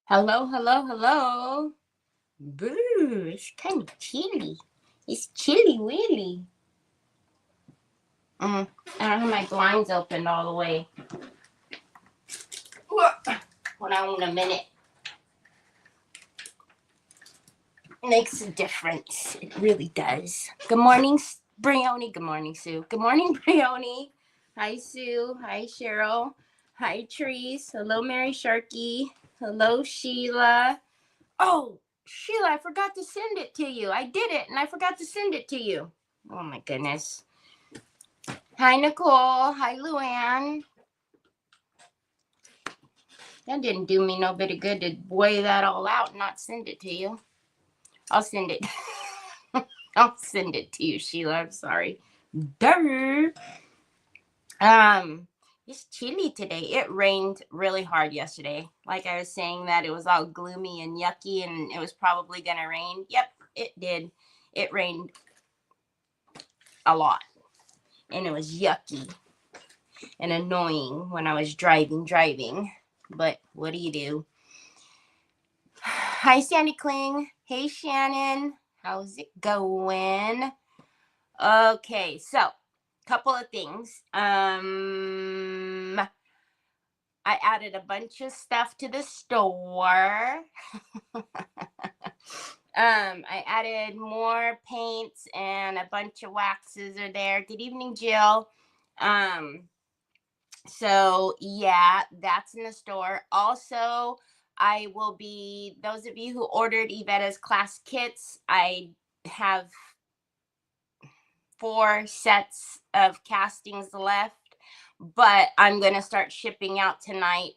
Hello, hello, hello. Boo, it's kind of chilly. It's chilly, really. I don't have my blinds opened all the way. Hold on a minute. Makes a difference. It really does. Good morning, Brioni. Good morning, Sue. Good morning, Brioni. Hi, Sue. Hi, Cheryl. Hi, Trees. Hello, Mary Sharkey. Hello, Sheila. Oh, Sheila, I forgot to send it to you. I did it, and I forgot to send it to you. Oh, my goodness. Hi, Nicole. Hi, Luann. That didn't do me no bit of good to weigh that all out and not send it to you. I'll send it. I'll send it to you, Sheila. I'm sorry. Durr. It's chilly today. It rained really hard yesterday. Like I was saying that it was all gloomy and yucky and it was probably going to rain. Yep, it did. It rained a lot. And it was yucky and annoying when I was driving. But what do you do? Hi, Sandy Kling. Hey, Shannon. How's it going? Okay, so couple of things. I added a bunch of stuff to the store. I added more paints and a bunch of waxes are there. Good evening, Jill. So yeah, that's in the store. Also, I will be, those of you who ordered Yvetta's class kits, I have 4 sets of castings left, but I'm going to start shipping out tonight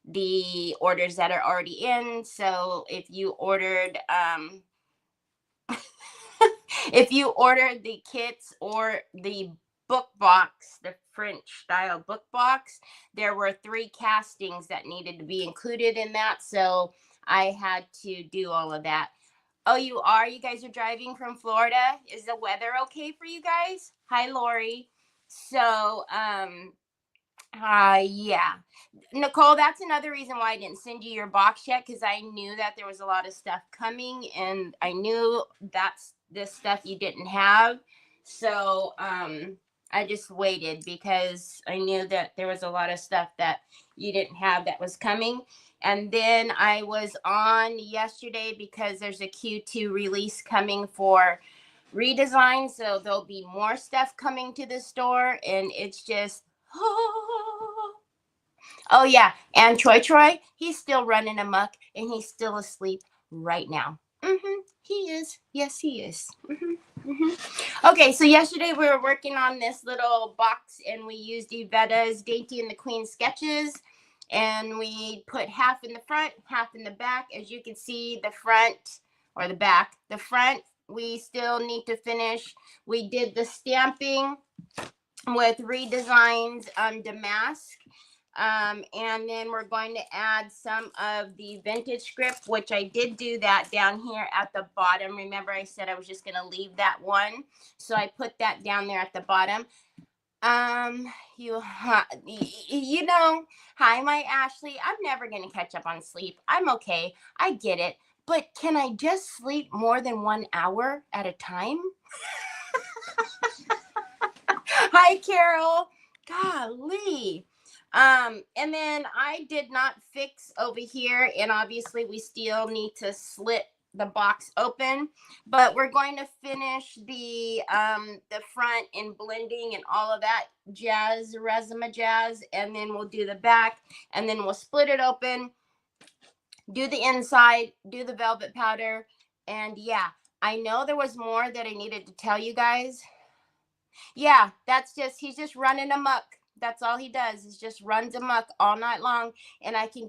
the orders that are already in. So if you ordered if you ordered the kits or the book box, the French style book box, there were 3 castings that needed to be included in that. So I had to do all of that. Oh, you are? You guys are driving from Florida? Is the weather okay for you guys? Hi, Lori. So, yeah. Nicole, that's another reason why I didn't send you your box yet, because I knew that there was a lot of stuff coming, and I knew that's this stuff you didn't have. So, I just waited because I knew that there was a lot of stuff that you didn't have that was coming. And then I was on yesterday because there's a Q2 release coming for redesign. So there'll be more stuff coming to the store. And it's just, oh yeah. And Troy, he's still running amok and he's still asleep right now. He is. Yes, he is. Okay, so yesterday we were working on this little box and we used Yvetta's Dainty and the Queen sketches. And we put half in the front, half in the back. As you can see, the front or the back. The front, we still need to finish. We did the stamping with redesigns damask. And then we're going to add some of the vintage script, which I did do that down here at the bottom. Remember, I said I was just going to leave that one. So I put that down there at the bottom. You know, hi, my Ashley. I'm never going to catch up on sleep. I'm okay. I get it. But can I just sleep more than 1 hour at a time? Hi, Carol. Golly. And then I did not fix over here, and obviously we still need to slit the box open, but we're going to finish the front and blending and all of that jazz, resume jazz, and then we'll do the back, and then we'll split it open, do the inside, do the velvet powder, and yeah, I know there was more that I needed to tell you guys. Yeah, that's just, he's just running amok. That's all he does is just runs amok all night long, and I can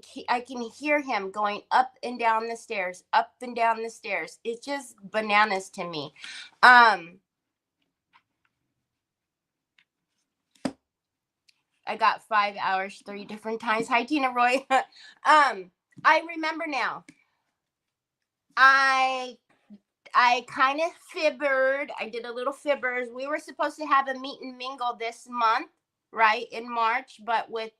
hear him going up and down the stairs, up and down the stairs. It's just bananas to me. I got 5 hours 3 different times. Hi, Tina Roy. I remember now. I kind of fibbered. I did a little fibbers. We were supposed to have a meet and mingle this month, right, in March, but with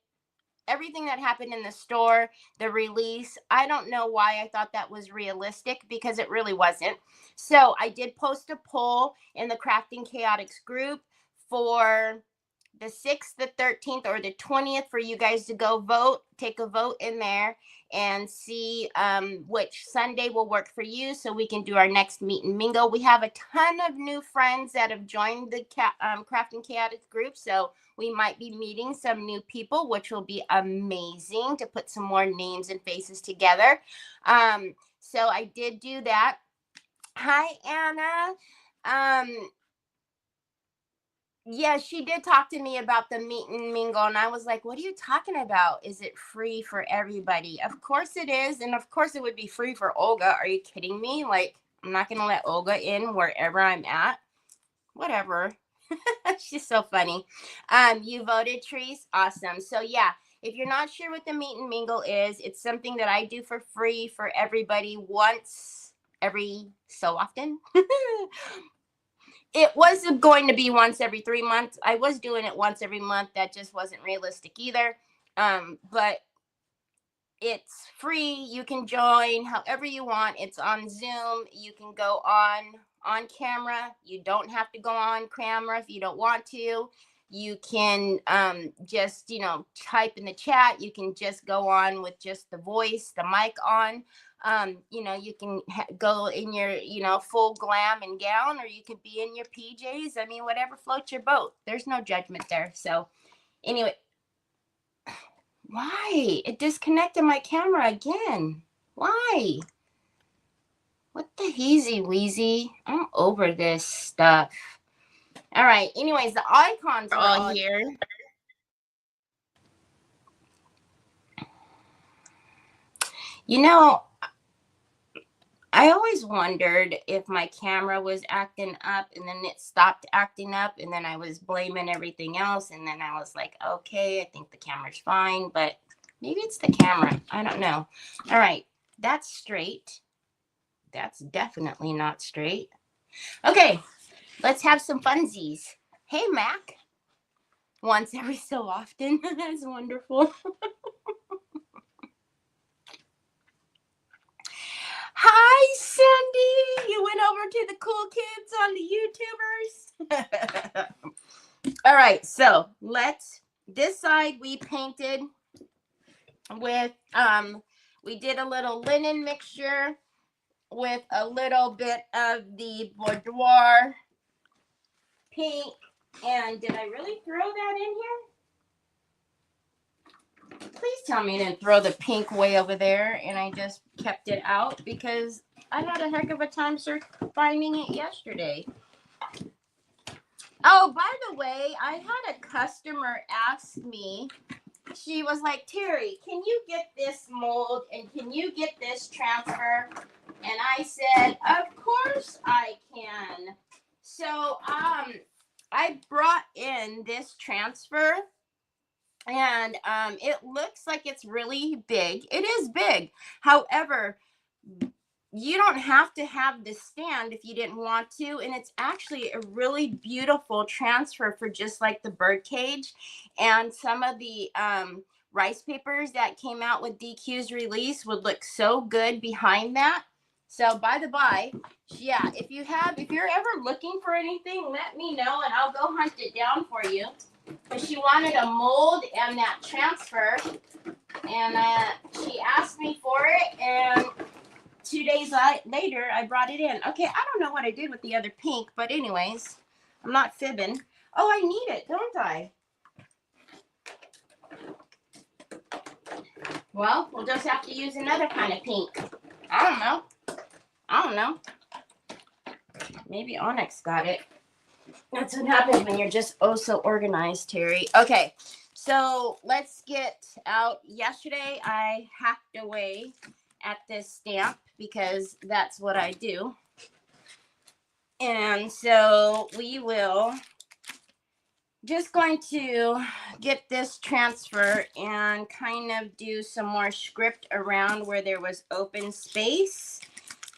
everything that happened in the store, the release, I don't know why I thought that was realistic, because it really wasn't. So I did post a poll in the Crafting Chaotix group for the 6th, the 13th, or the 20th for you guys to go vote, take a vote in there and see which Sunday will work for you, so we can do our next meet and mingle. We have a ton of new friends that have joined the Crafting Chaotix group, so we might be meeting some new people, which will be amazing to put some more names and faces together. So I did do that. Hi, Anna. Yeah, she did talk to me about the meet and mingle, and I was like, what are you talking about? Is it free for everybody? Of course it is, and of course it would be free for Olga. Are you kidding me? Like, I'm not going to let Olga in wherever I'm at. Whatever. She's so funny. You voted, Trees? Awesome. So, yeah, if you're not sure what the meet and mingle is, it's something that I do for free for everybody once every so often. It was going to be once every 3 months. I was doing it once every month. That just wasn't realistic either. But it's free. You can join however you want. It's on Zoom. You can go on camera. You don't have to go on camera if you don't want to. You can just, type in the chat. You can just go on with just the voice, the mic on. You can go in your, full glam and gown, or you could be in your PJs. I mean, whatever floats your boat. There's no judgment there. So anyway, why? It disconnected my camera again. Why? What the heezy weezy? I'm over this stuff. All right. Anyways, the icons are all here. I always wondered if my camera was acting up, and then it stopped acting up, and then I was blaming everything else, and then I was like, okay, I think the camera's fine, but maybe it's the camera. I don't know. All right, that's straight. That's definitely not straight. Okay, let's have some funsies. Hey, Mac. Once every so often. That's wonderful. Hi, Cindy. You went over to the cool kids on the YouTubers. All right, so this side we painted with, we did a little linen mixture with a little bit of the boudoir pink. And did I really throw that in here? Please tell me you didn't throw the pink way over there and I just kept it out, because I had a heck of a time finding it yesterday. Oh, by the way, I had a customer ask me, she was like, Terry, can you get this mold and can you get this transfer? And I said, of course I can. So I brought in this transfer, and it looks like it's really big. It is big. However, you don't have to have this stand if you didn't want to. And it's actually a really beautiful transfer for just like the bird cage. And some of the rice papers that came out with DQ's release would look so good behind that. So by the by, yeah, if you're ever looking for anything, let me know and I'll go hunt it down for you. But she wanted a mold and that transfer, and she asked me for it, and 2 days later I brought it in. Okay, I don't know what I did with the other pink, but anyways, I'm not fibbing. Oh, I need it, don't I? Well, we'll just have to use another kind of pink. I don't know. Maybe Onyx got it. That's what happens when you're just oh so organized, Terry. Okay, so let's get out. Yesterday, I hacked away at this stamp because that's what I do. And so we will just going to get this transfer and kind of do some more script around where there was open space.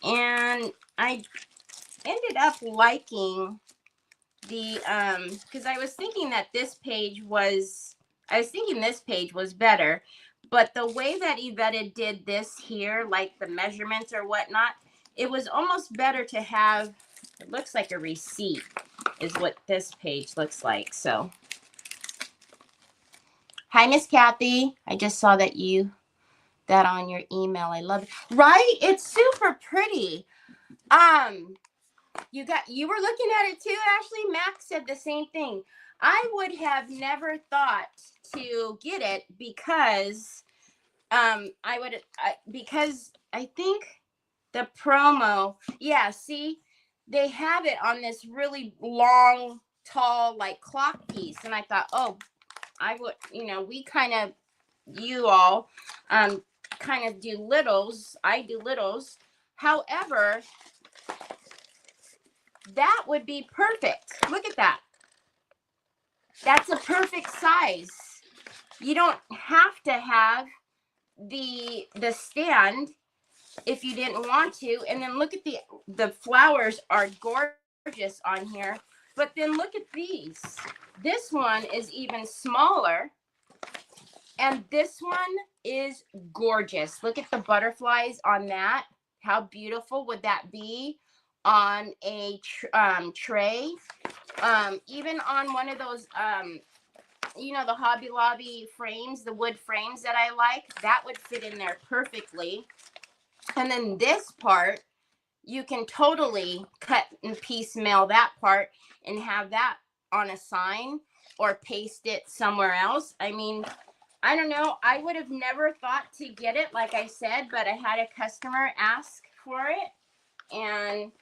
And I ended up liking the because I was thinking that this page was I was thinking this page was better, but the way that Yvette did this here, like the measurements or whatnot, it was almost better to have, it looks like a receipt is what this page looks like. So, hi, Miss Kathy. I just saw that on your email. I love it. Right? It's super pretty. You were looking at it too, Ashley. Max said the same thing. I would have never thought to get it because because I think the promo, yeah, see, they have it on this really long, tall, like clock piece. And I thought, oh, I would, we kind of, you all kind of do littles. I do littles. However, that would be perfect. Look at that. That's a perfect size. You don't have to have the stand if you didn't want to. And then look at the flowers are gorgeous on here. But then look at these. This one is even smaller. And this one is gorgeous. Look at the butterflies on that. How beautiful would that be on a tray? Even on one of those, the Hobby Lobby frames, the wood frames that I like, that would fit in there perfectly. And then this part, you can totally cut and piecemeal that part and have that on a sign or paste it somewhere else. I mean, I don't know. I would have never thought to get it, like I said, but I had a customer ask for it, and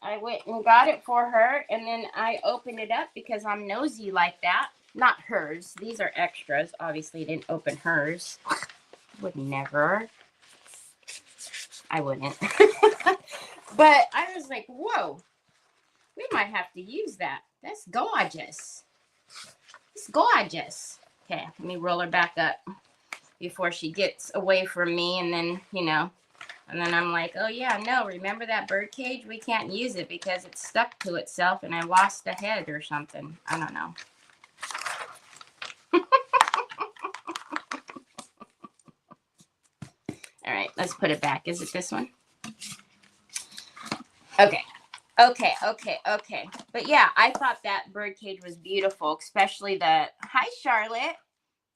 I went and got it for her, and then I opened it up because I'm nosy like that. Not hers. These are extras. Obviously, didn't open hers. Would never. I wouldn't. But I was like, whoa, we might have to use that. That's gorgeous. It's gorgeous. Okay, let me roll her back up before she gets away from me. And then, and then I'm like, oh yeah, no, remember that bird cage? We can't use it because it's stuck to itself and I lost a head or something. I don't know. All right, let's put it back. Is it this one? Okay. But yeah, I thought that bird cage was beautiful, especially hi, Charlotte.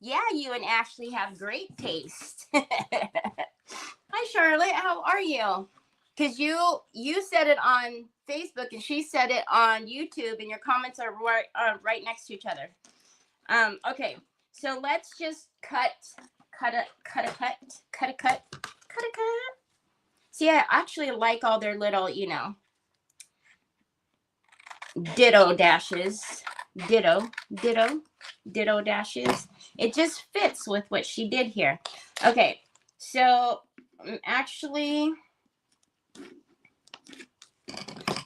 Yeah, you and Ashley have great taste. Hi, Charlotte. How are you? Because you said it on Facebook and she said it on YouTube, and your comments are right next to each other. Okay, so let's just cut. See, I actually like all their little, ditto dashes. Ditto dashes. It just fits with what she did here. Okay, so actually,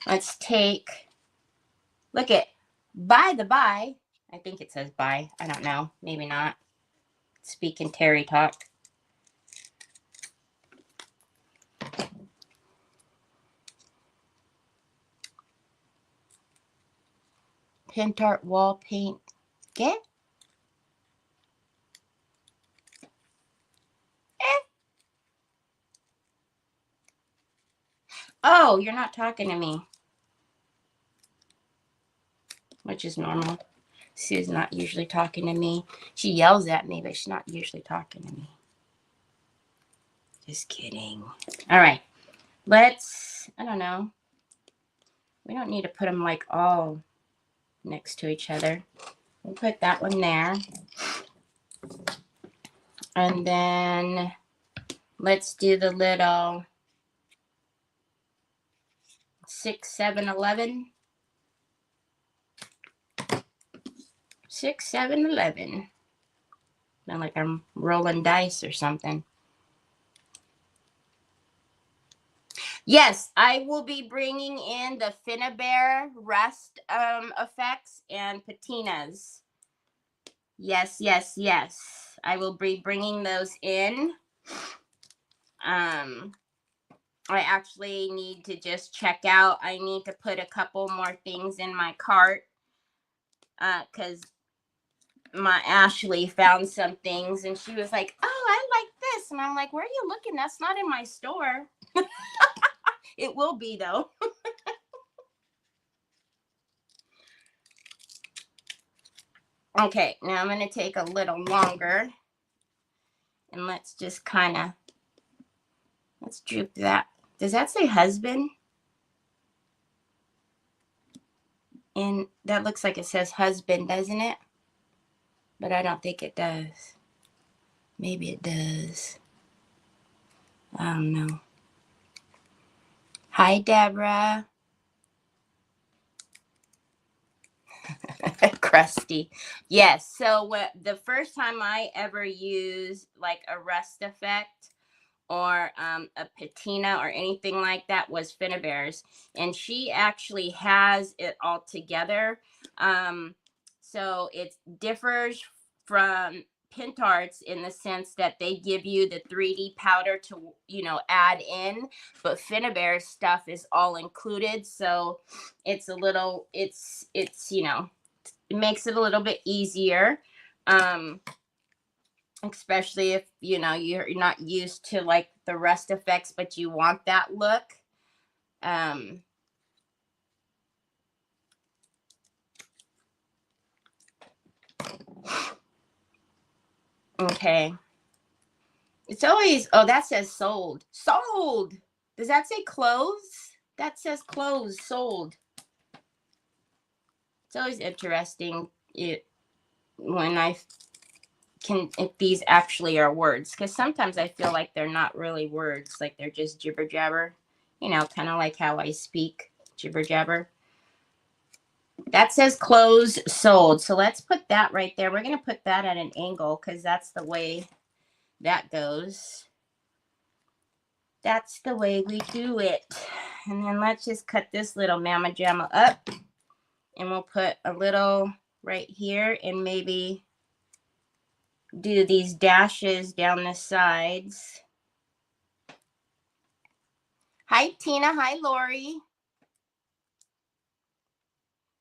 let's take, look at, by the by, I think it says by, I don't know, maybe not. Speaking Terry talk. Pentart wall paint. Get? Oh, you're not talking to me. Which is normal. Sue's not usually talking to me. She yells at me, but she's not usually talking to me. Just kidding. All right. Let's, I don't know. We don't need to put them like all next to each other. We'll put that one there. And then let's do the little 6, 7, 11. 6, 7, 11. Sound like I'm rolling dice or something. Yes, I will be bringing in the Finnabair rust effects and patinas. Yes. I will be bringing those in. I actually need to just check out. I need to put a couple more things in my cart because my Ashley found some things and she was like, oh, I like this. And I'm like, where are you looking? That's not in my store. It will be though. Okay, now I'm going to take a little longer and let's just kind of, let's droop that. Does that say husband? And that looks like it says husband, doesn't it? But I don't think it does. Maybe it does. I don't know. Hi, Deborah. Crusty. Yes. So the first time I ever used like a rust effect or a patina or anything like that was Finnabare's, and she actually has it all together. So it differs from Pentart's in the sense that they give you the 3D powder to, you know, add in, but Finnabare's stuff is all included. So it's a little, it's, you know, it makes it a little bit easier. Especially if, you know, you're not used to like the rust effects, but you want that look. Okay. It's always, oh, that says sold. Sold. Does that say clothes? That says clothes, sold. It's always interesting when I can, if these actually are words, because sometimes I feel like they're not really words, like they're just jibber jabber, you know, kind of like how I speak, jibber jabber. That says clothes sold. So let's put that right there. We're going to put that at an angle because that's the way that goes. That's the way we do it. And then let's just cut this little mama jamma up. And we'll put a little right here and maybe do these dashes down the sides. Hi, Tina. Hi, Lori.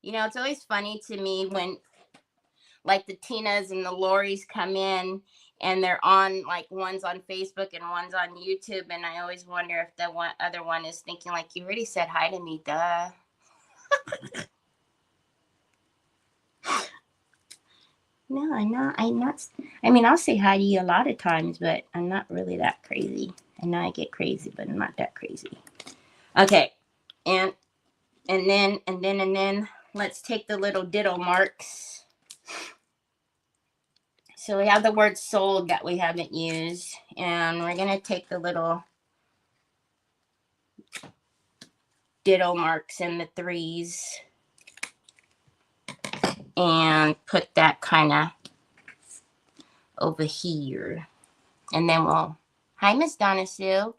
You know, it's always funny to me when like the Tinas and the Loris come in and they're on, like one's on Facebook and one's on YouTube. And I always wonder if the other one is thinking like, you already said hi to me, duh. No, I'm not. I mean, I'll say hi to you a lot of times, but I'm not really that crazy. I know I get crazy, but I'm not that crazy. Okay. And then let's take the little ditto marks. So we have the word sold that we haven't used, and we're going to take the little ditto marks in the 3s and put that kind of over here. And then we'll, hi, Miss Donna Sue.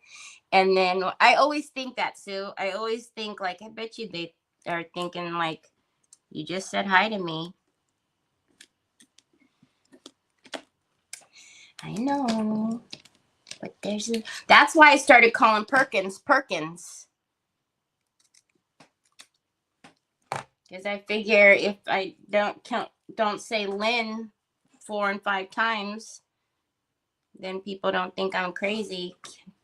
And then I always think that, Sue. I always think like, I bet you they are thinking like, you just said hi to me. I know. But there's a, that's why I started calling Perkins Perkins. Because I figure if I don't say Lynn 4 and 5 times, then people don't think I'm crazy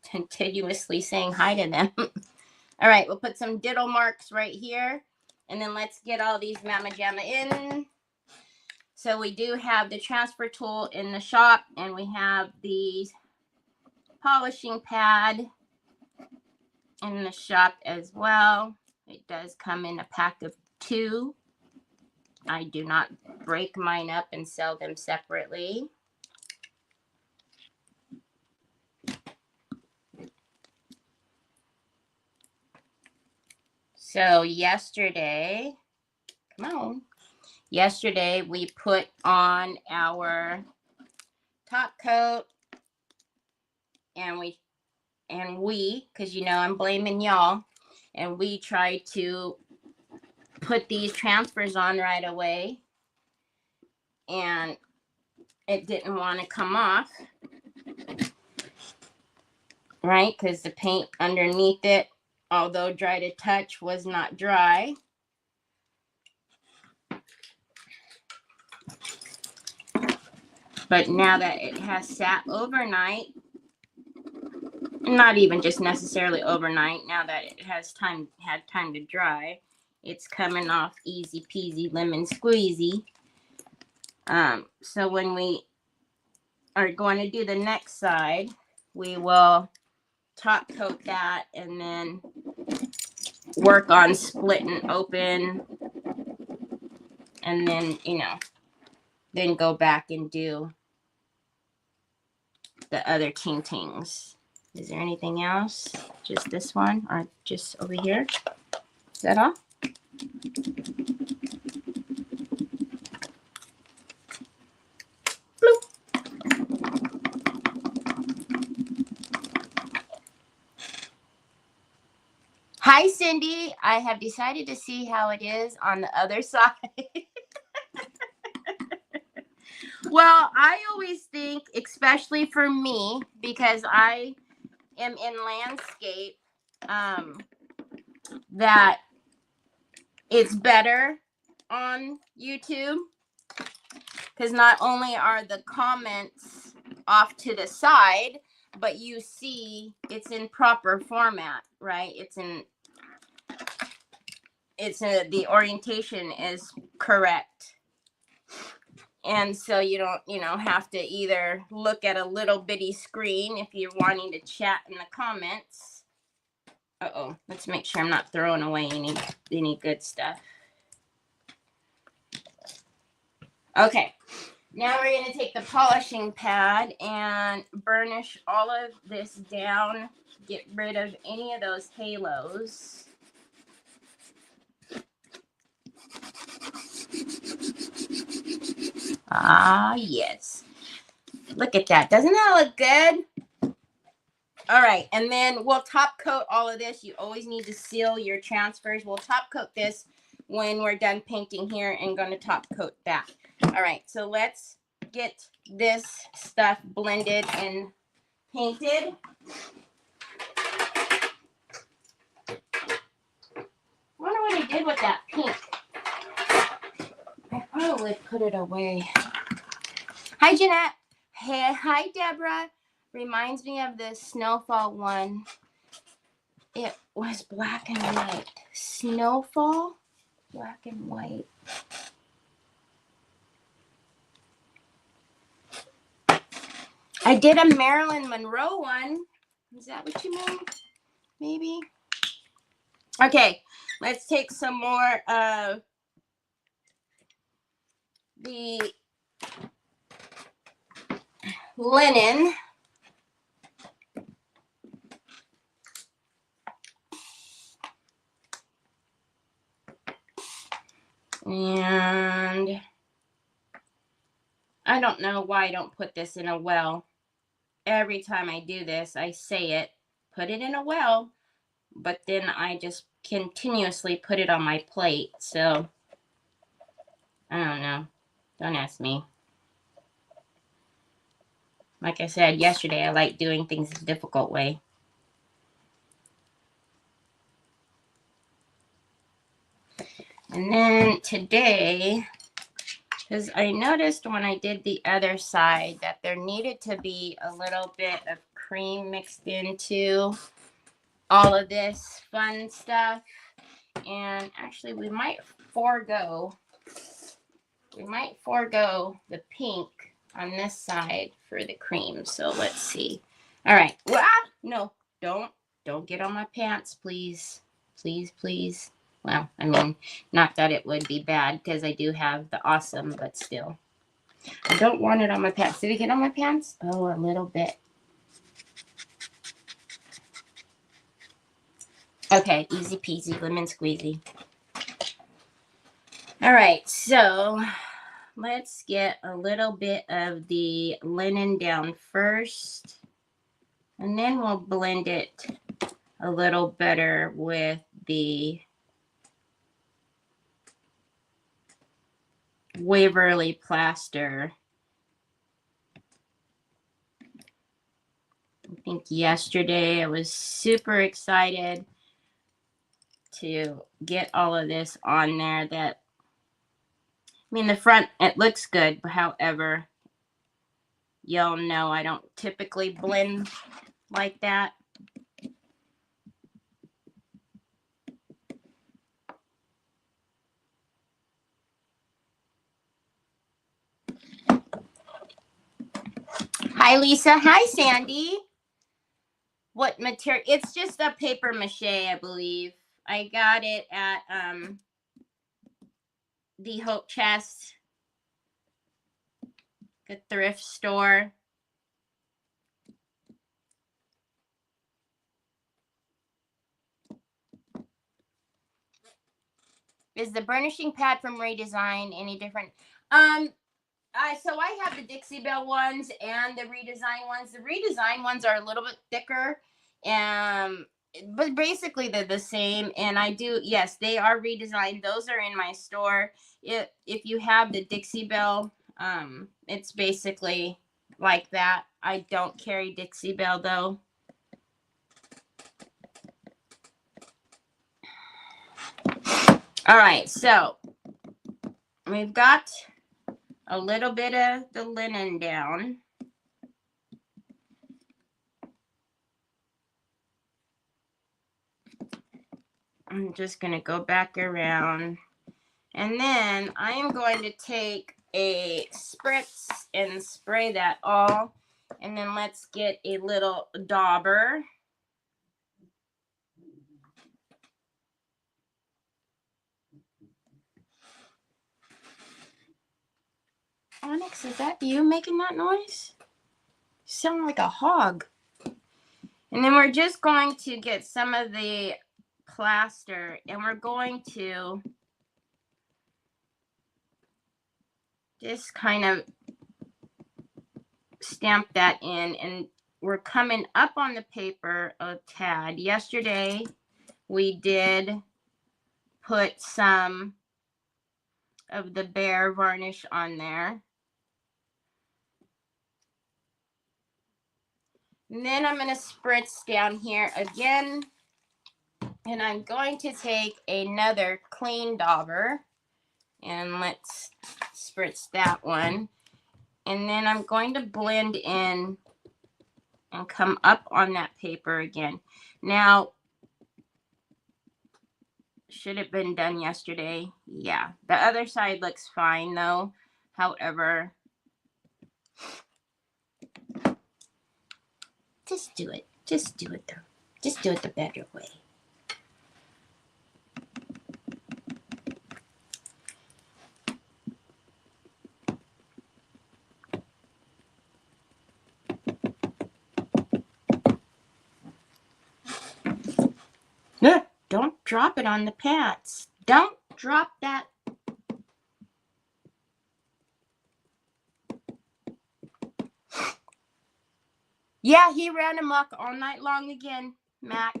continuously saying hi to them. All right, we'll put some ditto marks right here. And then let's get all these Mama Jamma in. So we do have the transfer tool in the shop, and we have the polishing pad in the shop as well. It does come in a pack of 2. I do not break mine up and sell them separately. So yesterday, come on. Yesterday we put on our top coat, and we, because you know I'm blaming y'all, and we tried to put these transfers on right away, and it didn't want to come off, right? Because the paint underneath it, although dry to touch, was not dry. But now that it has sat overnight, not even just necessarily overnight, now that it has had time to dry, it's coming off easy peasy lemon squeezy. So when we are going to do the next side, we will top coat that and then work on splitting open, and then, you know, then go back and do the other ting-tings. Is there anything else? Just this one, or just over here? Is that all? Bloop. Hi, Cindy. I have decided to see how it is on the other side. Well, I always think, especially for me, because I am in landscape, that it's better on YouTube, because not only are the comments off to the side, but you see it's in proper format, right? The orientation is correct. And so you don't, have to either look at a little bitty screen if you're wanting to chat in the comments. Uh-oh, let's make sure I'm not throwing away any good stuff. Okay, now we're going to take the polishing pad and burnish all of this down, get rid of any of those halos. Ah, yes. Look at that. Doesn't that look good? All right, and then we'll top coat all of this. You always need to seal your transfers. We'll top coat this when we're done painting here and going to top coat that. All right, so let's get this stuff blended and painted. I wonder what I did with that pink. I probably put it away. Hi, Jeanette. Hey, hi, Deborah. Reminds me of the snowfall one. It was black and white. Snowfall, black and white. I did a Marilyn Monroe one. Is that what you mean? Maybe. Okay, let's take some more of the linen. And I don't know why I don't put this in a well. Every time I do this, I say it, put it in a well, but then I just continuously put it on my plate. So, I don't know. Don't ask me. Like I said yesterday, I like doing things the difficult way. And then today, because I noticed when I did the other side that there needed to be a little bit of cream mixed into all of this fun stuff. And actually, we might forego the pink on this side for the cream. So let's see. All right. No, don't get on my pants, please. Please, please. Well, I mean, not that it would be bad because I do have the awesome, but still. I don't want it on my pants. Did it get on my pants? Oh, a little bit. Okay, easy peasy, lemon squeezy. All right, so let's get a little bit of the linen down first, and then we'll blend it a little better with the Waverly plaster. I think yesterday I was super excited to get all of this on there. The front, it looks good, but however, y'all know I don't typically blend like that. Hi, Lisa. Hi, Sandy. What material? It's just a paper mache, I believe. I got it at the Hope Chest, the thrift store. Is the burnishing pad from Redesign any different? So I have the Dixie Belle ones and the Redesign ones. The Redesign ones are a little bit thicker, but basically they're the same. And I do, yes, they are redesigned. Those are in my store. If you have the Dixie Belle, it's basically like that. I don't carry Dixie Belle though. All right, so we've got a little bit of the linen down. I'm just going to go back around. And then I am going to take a spritz and spray that all. And then let's get a little dauber. Onyx, is that you making that noise? You sound like a hog. And then we're just going to get some of the plaster and we're going to just kind of stamp that in, and we're coming up on the paper a tad. Yesterday we did put some of the Bear varnish on there. And then I'm going to spritz down here again, and I'm going to take another clean dauber and let's spritz that one. And then I'm going to blend in and come up on that paper again. Now, should have been done yesterday. Yeah, the other side looks fine though. However, just do it. Just do it though. Just do it the better way. No, don't drop it on the pads. Don't drop that. Yeah, he ran amok all night long again, Mac.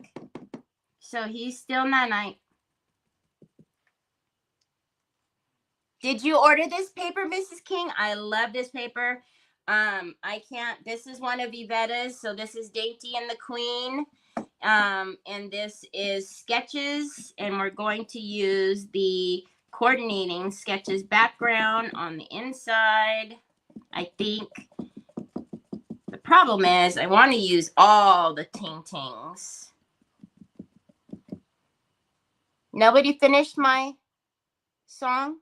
So he's still night. Did you order this paper, Mrs. King? I love this paper. I can't. This is one of Yvette's. So this is Dainty and the Queen. And this is Sketches. And we're going to use the coordinating Sketches background on the inside, I think. The problem is I want to use all the ting-tings. Nobody finished my song?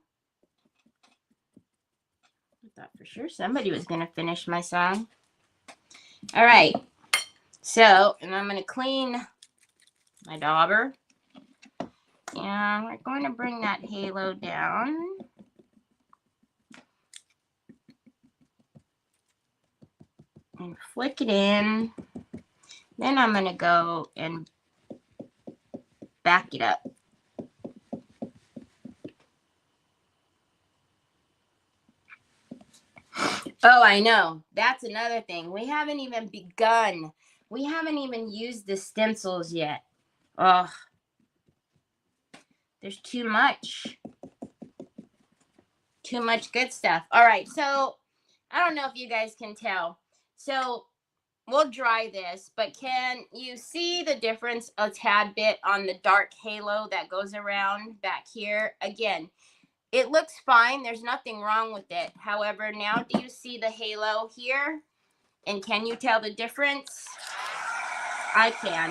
I thought for sure somebody was going to finish my song. All right. So, and I'm going to clean my dauber. And we're going to bring that halo down. And flick it in. Then I'm going to go and back it up. Oh, I know. That's another thing. We haven't even begun. We haven't even used the stencils yet. Oh, there's too much. Too much good stuff. All right. So I don't know if you guys can tell. So we'll dry this, but can you see the difference a tad bit on the dark halo that goes around back here? Again, it looks fine. There's nothing wrong with it. However, now do you see the halo here? And can you tell the difference? I can.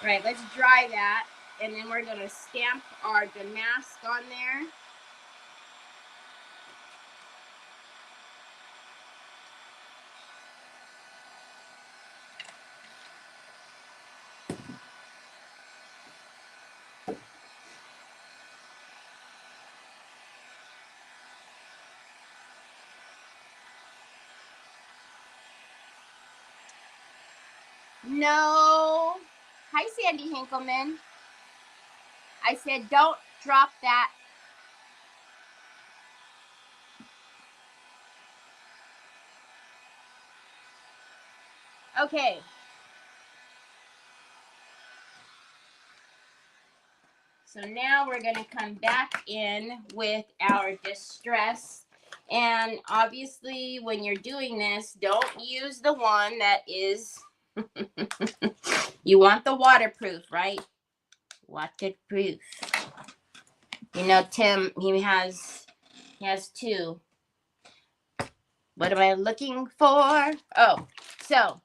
All right, let's dry that. And then we're going to stamp our damask on there. No. Hi, Sandy Hinkleman. I said, don't drop that. Okay. So now we're going to come back in with our distress. And obviously, when you're doing this, don't use the one that is, you want the waterproof, right? Waterproof. You know, Tim, he has two. What am I looking for? Oh, so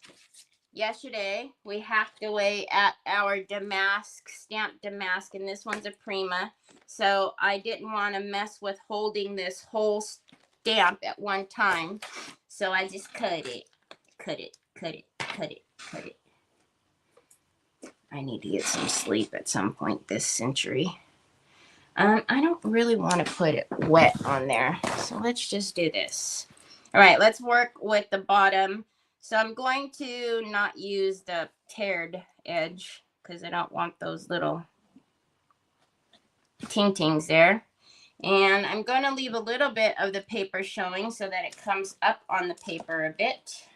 yesterday we hacked away at our damask, stamped damask, and this one's a Prima. So I didn't want to mess with holding this whole stamp at one time. So I just cut it. I need to get some sleep at some point this century. I don't really want to put it wet on there. So let's just do this. All right, let's work with the bottom. So I'm going to not use the teared edge because I don't want those little ting-tings there. And I'm going to leave a little bit of the paper showing so that it comes up on the paper a bit.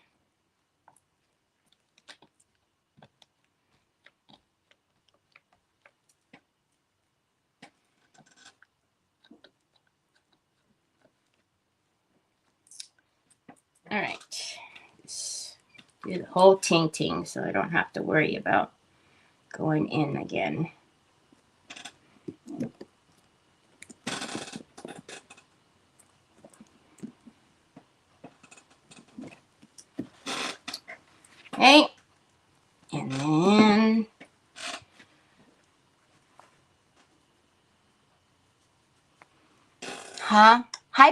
All right. Just do the whole ting-ting so I don't have to worry about going in again. Okay. And then hi,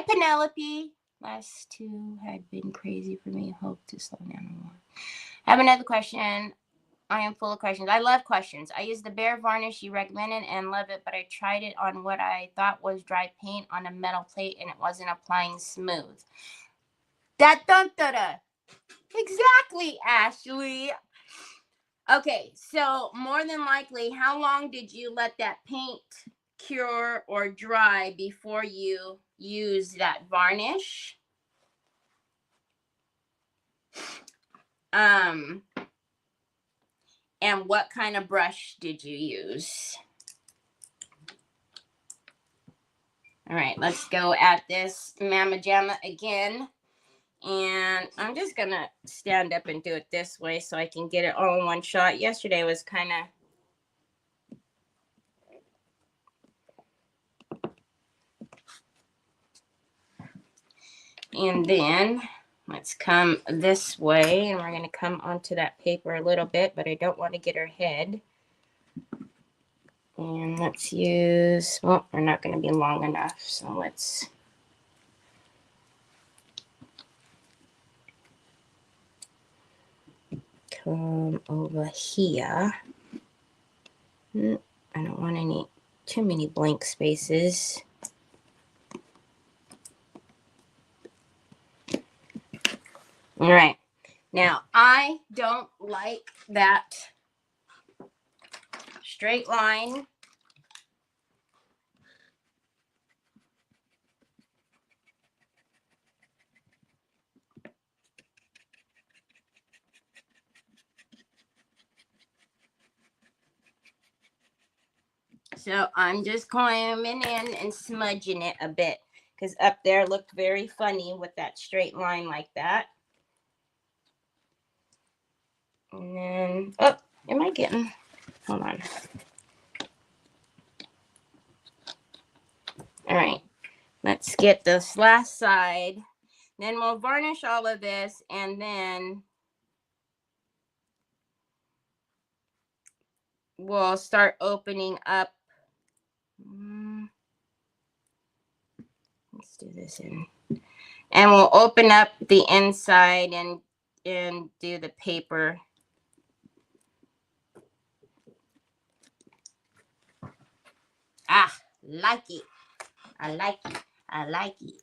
Penelope. Last two had been crazy for me. Hope to slow down more. I have another question. I am full of questions. I love questions. I use the bare varnish you recommended and love it, but I tried it on what I thought was dry paint on a metal plate and it wasn't applying smooth. Exactly, Ashley. Okay, so more than likely, how long did you let that paint cure or dry before you use that varnish? And what kind of brush did you use? All right, let's go at this Mama Jamma again. And I'm just going to stand up and do it this way so I can get it all in one shot. Yesterday was kind of... And then let's come this way. And we're going to come onto that paper a little bit, but I don't want to get her head. And let's use... Well, we're not going to be long enough, so let's... come over here. I don't want too many blank spaces. All right. Now, I don't like that straight line. So I'm just coming in and smudging it a bit because up there looked very funny with that straight line like that. And then, oh, am I getting, hold on. All right, let's get this last side. Then we'll varnish all of this, and then we'll start opening up. Let's do this in. And we'll open up the inside and do the paper. Ah, like it. I like it. I like it.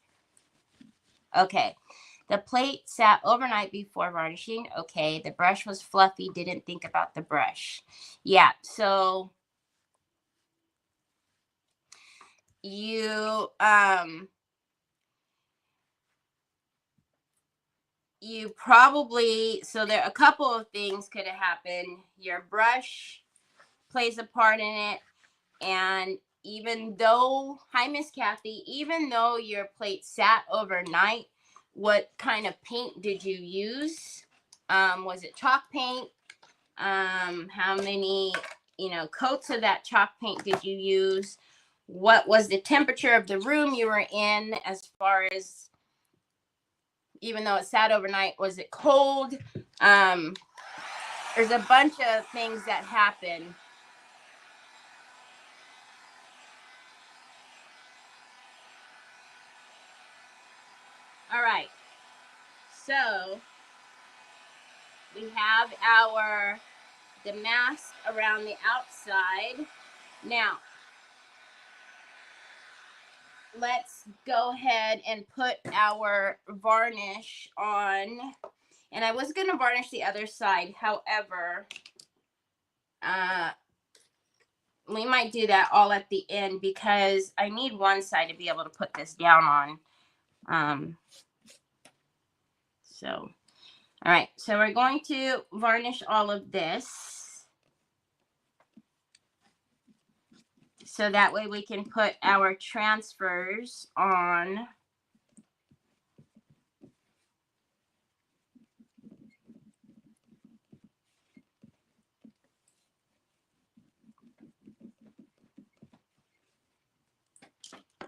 Okay. The plate sat overnight before varnishing. Okay. The brush was fluffy. Didn't think about the brush. Yeah. So you probably, so there a couple of things could have happened. Your brush plays a part in it. And even though, hi, Miss Kathy, even though your plate sat overnight, what kind of paint did you use? Was it chalk paint? How many, coats of that chalk paint did you use? What was the temperature of the room you were in, as far as, even though it sat overnight, was it cold? There's a bunch of things that happen. All right. So we have the mask around the outside. Now, let's go ahead and put our varnish on. And I was going to varnish the other side. However, we might do that all at the end because I need one side to be able to put this down on. So, all right. So we're going to varnish all of this, so that way we can put our transfers on.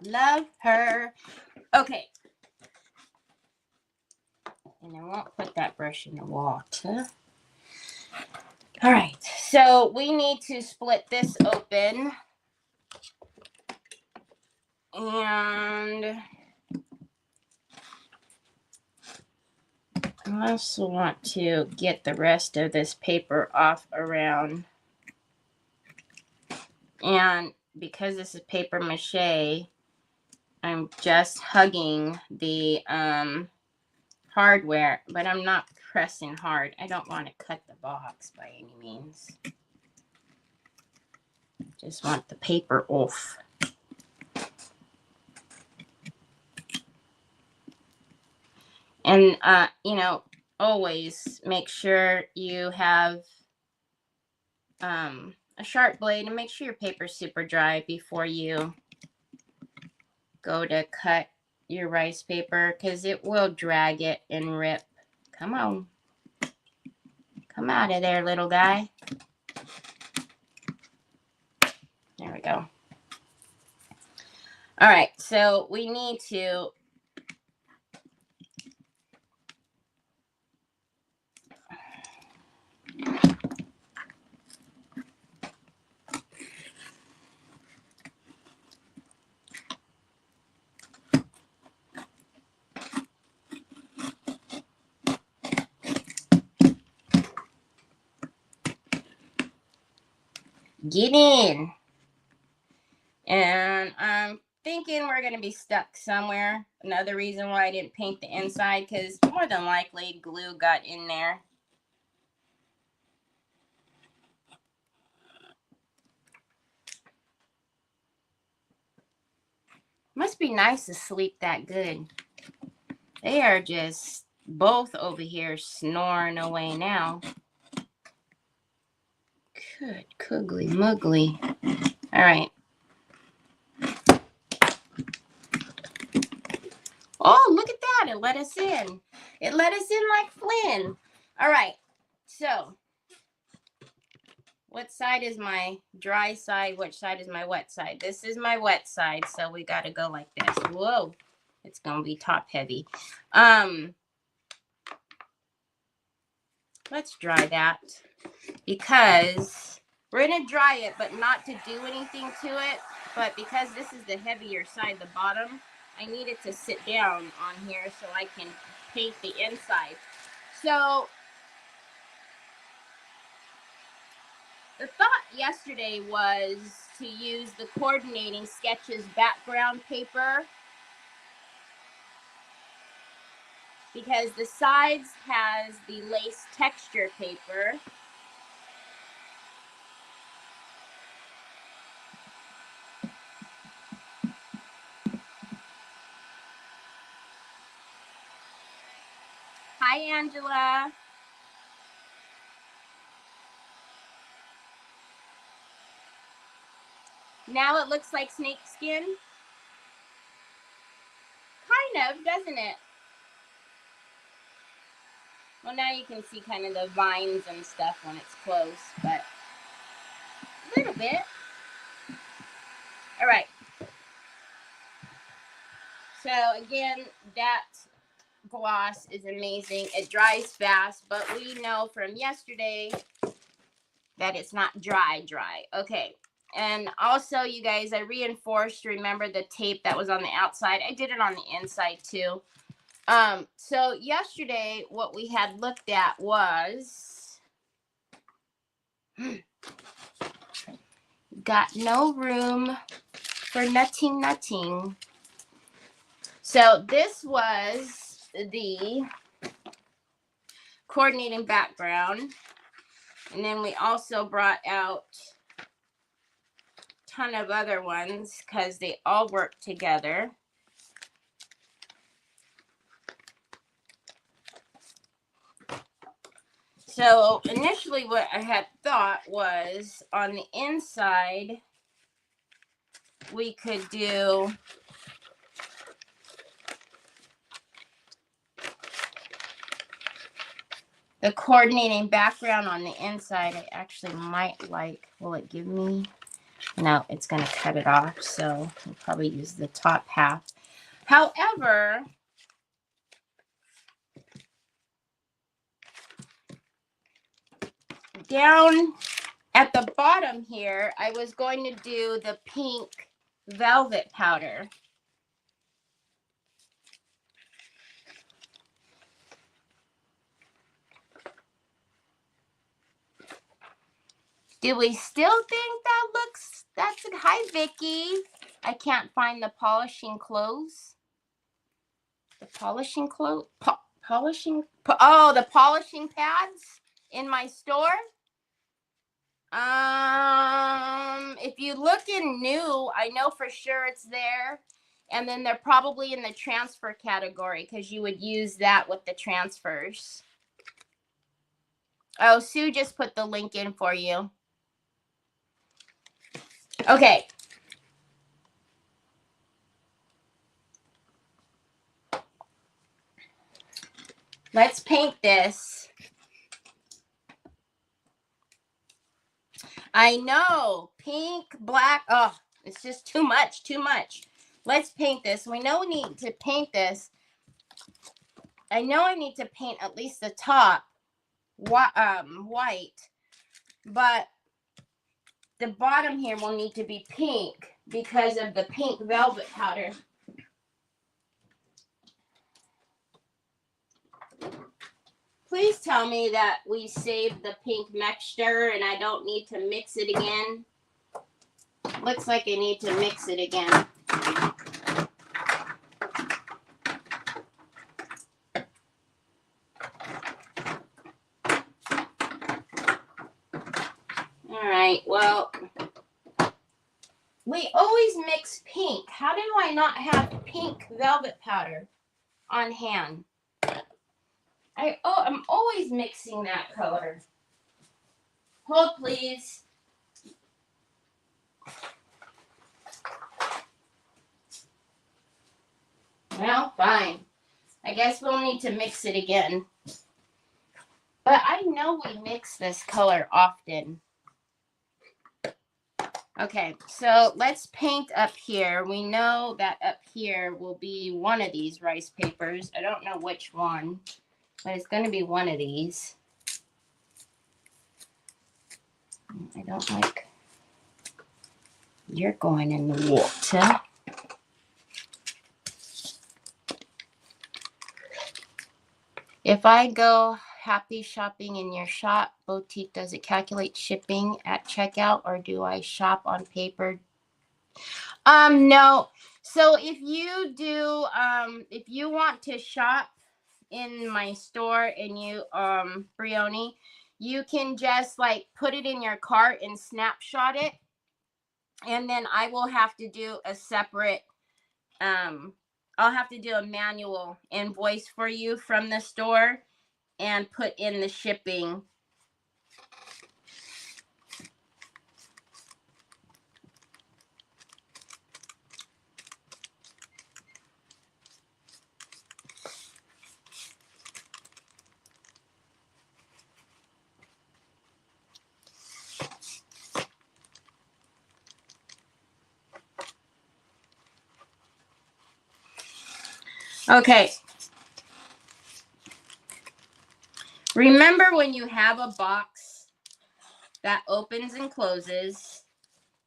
Love her. Okay. And I won't put that brush in the water. All right. So we need to split this open. And I also want to get the rest of this paper off around. And because this is paper mache, I'm just hugging the hardware, but I'm not pressing hard. I don't want to cut the box by any means. Just want the paper off. And, always make sure you have a sharp blade, and make sure your paper's super dry before you go to cut your rice paper, because it will drag it and rip. Come on. Come out of there, little guy. There we go. All right, so we need to get in. And I'm thinking we're going to be stuck somewhere. Another reason why I didn't paint the inside, because more than likely glue got in there. Must be nice to sleep that good. They are just both over here snoring away now. Good googly muggly. All right. Oh, look at that. It let us in. It let us in like Flynn. All right. So, what side is my dry side? Which side is my wet side? This is my wet side. So, we got to go like this. Whoa. It's going to be top heavy. Let's dry that because we're going to dry it, but not to do anything to it. But because this is the heavier side, the bottom, I need it to sit down on here so I can paint the inside. So the thought yesterday was to use the Coordinating Sketches background paper because the sides has the lace texture paper. Hi, Angela. Now it looks like snake skin. Kind of, doesn't it? Well, now you can see kind of the vines and stuff when it's close, but a little bit. All right. So again, that gloss is amazing. It dries fast, but we know from yesterday that it's not dry. Okay. And also, you guys, I reinforced, remember the tape that was on the outside. I did it on the inside too. So yesterday, what we had looked at was got no room for nutting. So this was the coordinating background. And then we also brought out a ton of other ones because they all work together. So initially what I had thought was on the inside, we could do the coordinating background on the inside. I actually might like, will it give me? No, it's going to cut it off. So we'll probably use the top half. However, down at the bottom here, I was going to do the pink velvet powder. Do we still think that looks, hi Vicky. I can't find the polishing clothes. The polishing clothes? Oh, the polishing pads in my store. If you look in new, I know for sure it's there. And then they're probably in the transfer category because you would use that with the transfers. Oh, Sue just put the link in for you. Okay. Let's paint this. I know. Pink, black. Oh, it's just too much. Let's paint this. We know we need to paint this. I know I need to paint at least the top white. But the bottom here will need to be pink because of the pink velvet powder. Please tell me that we saved the pink mixture and I don't need to mix it again. Looks like I need to mix it again. All right, well, we always mix pink. How do I not have pink velvet powder on hand? I'm always mixing that color. Hold, please. Well, fine. I guess we'll need to mix it again. But I know we mix this color often. Okay, so let's paint up here. We know that up here will be one of these rice papers. I don't know which one, but it's going to be one of these. I don't like, you're going in the water. If I go happy shopping in your shop, boutique, does it calculate shipping at checkout, or do I shop on paper? No. So if you do, if you want to shop in my store and you, Brioni, you can just like put it in your cart and snapshot it. And then I will have to do a separate, I'll have to do a manual invoice for you from the store and put in the shipping. Okay. Remember when you have a box that opens and closes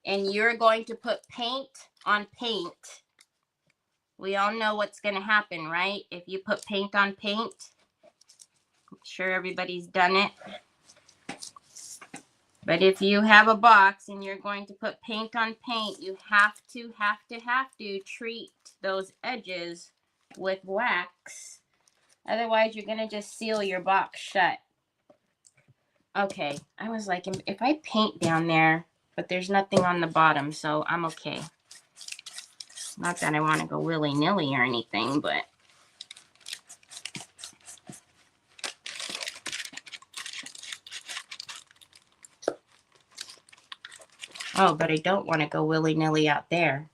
and you're going to put paint on paint, we all know what's going to happen, right? If you put paint on paint, I'm sure everybody's done it. But if you have a box and you're going to put paint on paint, you have to treat those edges with wax. Otherwise, you're going to just seal your box shut. Okay, I was like, if I paint down there, but there's nothing on the bottom, so I'm okay. Not that I want to go willy-nilly or anything, but... Oh, but I don't want to go willy-nilly out there.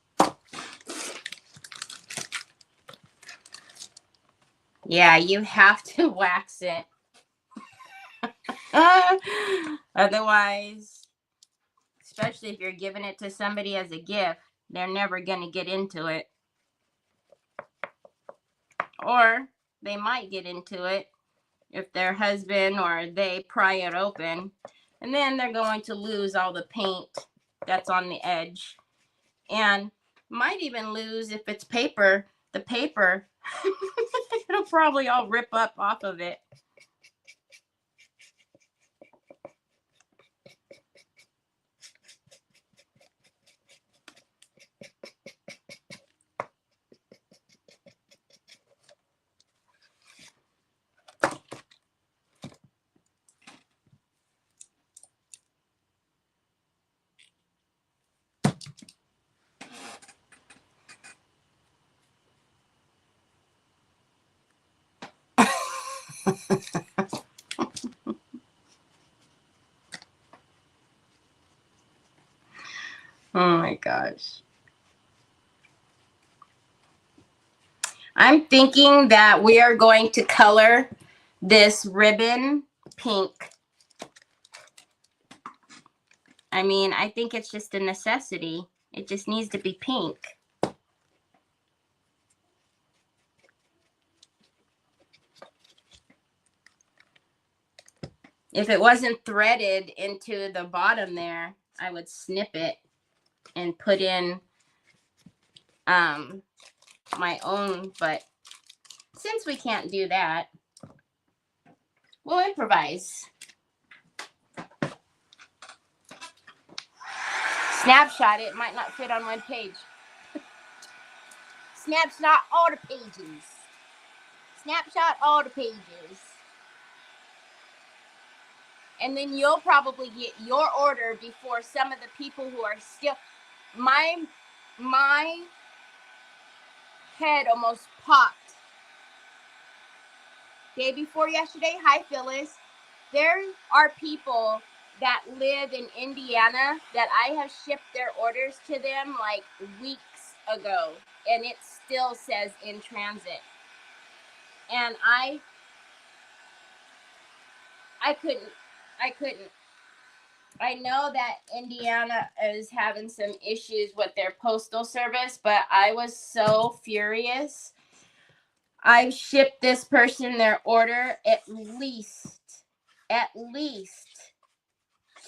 Yeah, you have to wax it. Otherwise, especially if you're giving it to somebody as a gift, they're never going to get into it. Or they might get into it if their husband or they pry it open. And then they're going to lose all the paint that's on the edge. And might even lose, if it's paper, the paper. It'll probably all rip up off of it. Oh my gosh. I'm thinking that we are going to color this ribbon pink. I mean, I think it's just a necessity. It just needs to be pink. If it wasn't threaded into the bottom there, I would snip it and put in my own, but since we can't do that, we'll improvise. Snapshot it. Might not fit on one page. Snapshot all the pages. Snapshot all the pages. And then you'll probably get your order before some of the people who are still... My head almost popped. Day before yesterday, hi Phyllis. There are people that live in Indiana that I have shipped their orders to them like weeks ago, and it still says in transit. And I couldn't. I know that Indiana is having some issues with their postal service, but I was so furious. I shipped this person their order at least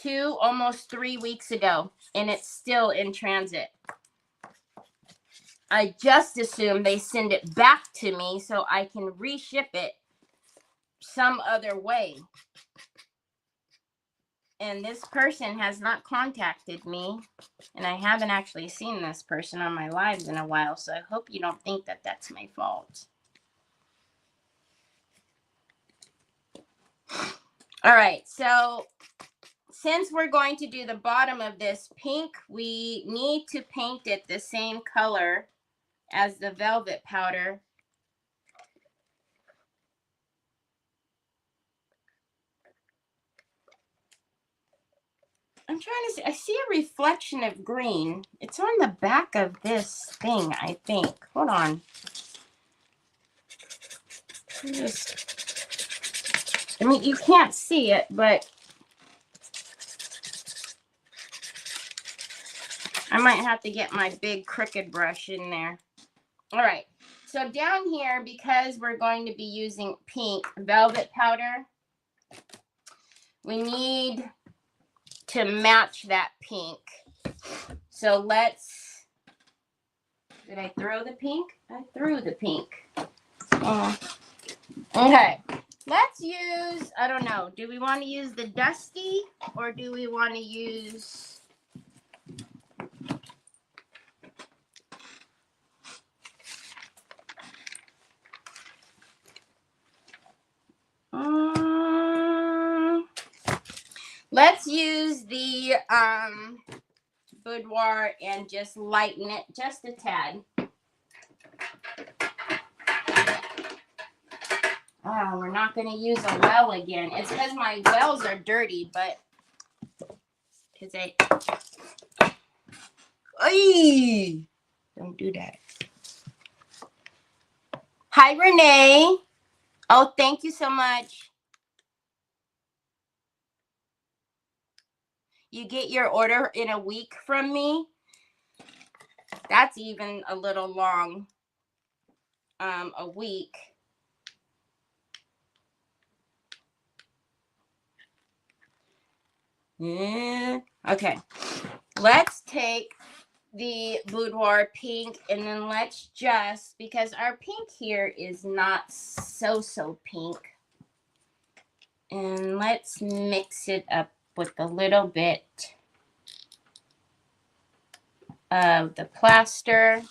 2, almost 3 weeks ago, and it's still in transit. I just assume they send it back to me so I can reship it some other way. And this person has not contacted me, and I haven't actually seen this person on my lives in a while, so I hope you don't think that that's my fault. All right, so since we're going to do the bottom of this pink, we need to paint it the same color as the velvet powder. I'm trying to see. I see a reflection of green. It's on the back of this thing, I think. Hold on. I mean, you can't see it, but I might have to get my big crooked brush in there. All right. So down here, because we're going to be using pink velvet powder, we need to match that pink. So let's, did I throw the pink? I threw the pink. Okay. Let's use, I don't know, do we want to use the dusty or do we want to use... let's use the boudoir and just lighten it just a tad. Oh, we're not going to use a well again. It's because my wells are dirty, but because they... Oy! Don't do that. Hi, Renee. Oh, thank you so much. You get your order in a week from me? That's even a little long. A week. Yeah. Okay. Let's take the boudoir pink and then let's just, because our pink here is not so pink, and let's mix it up with a little bit of the plaster.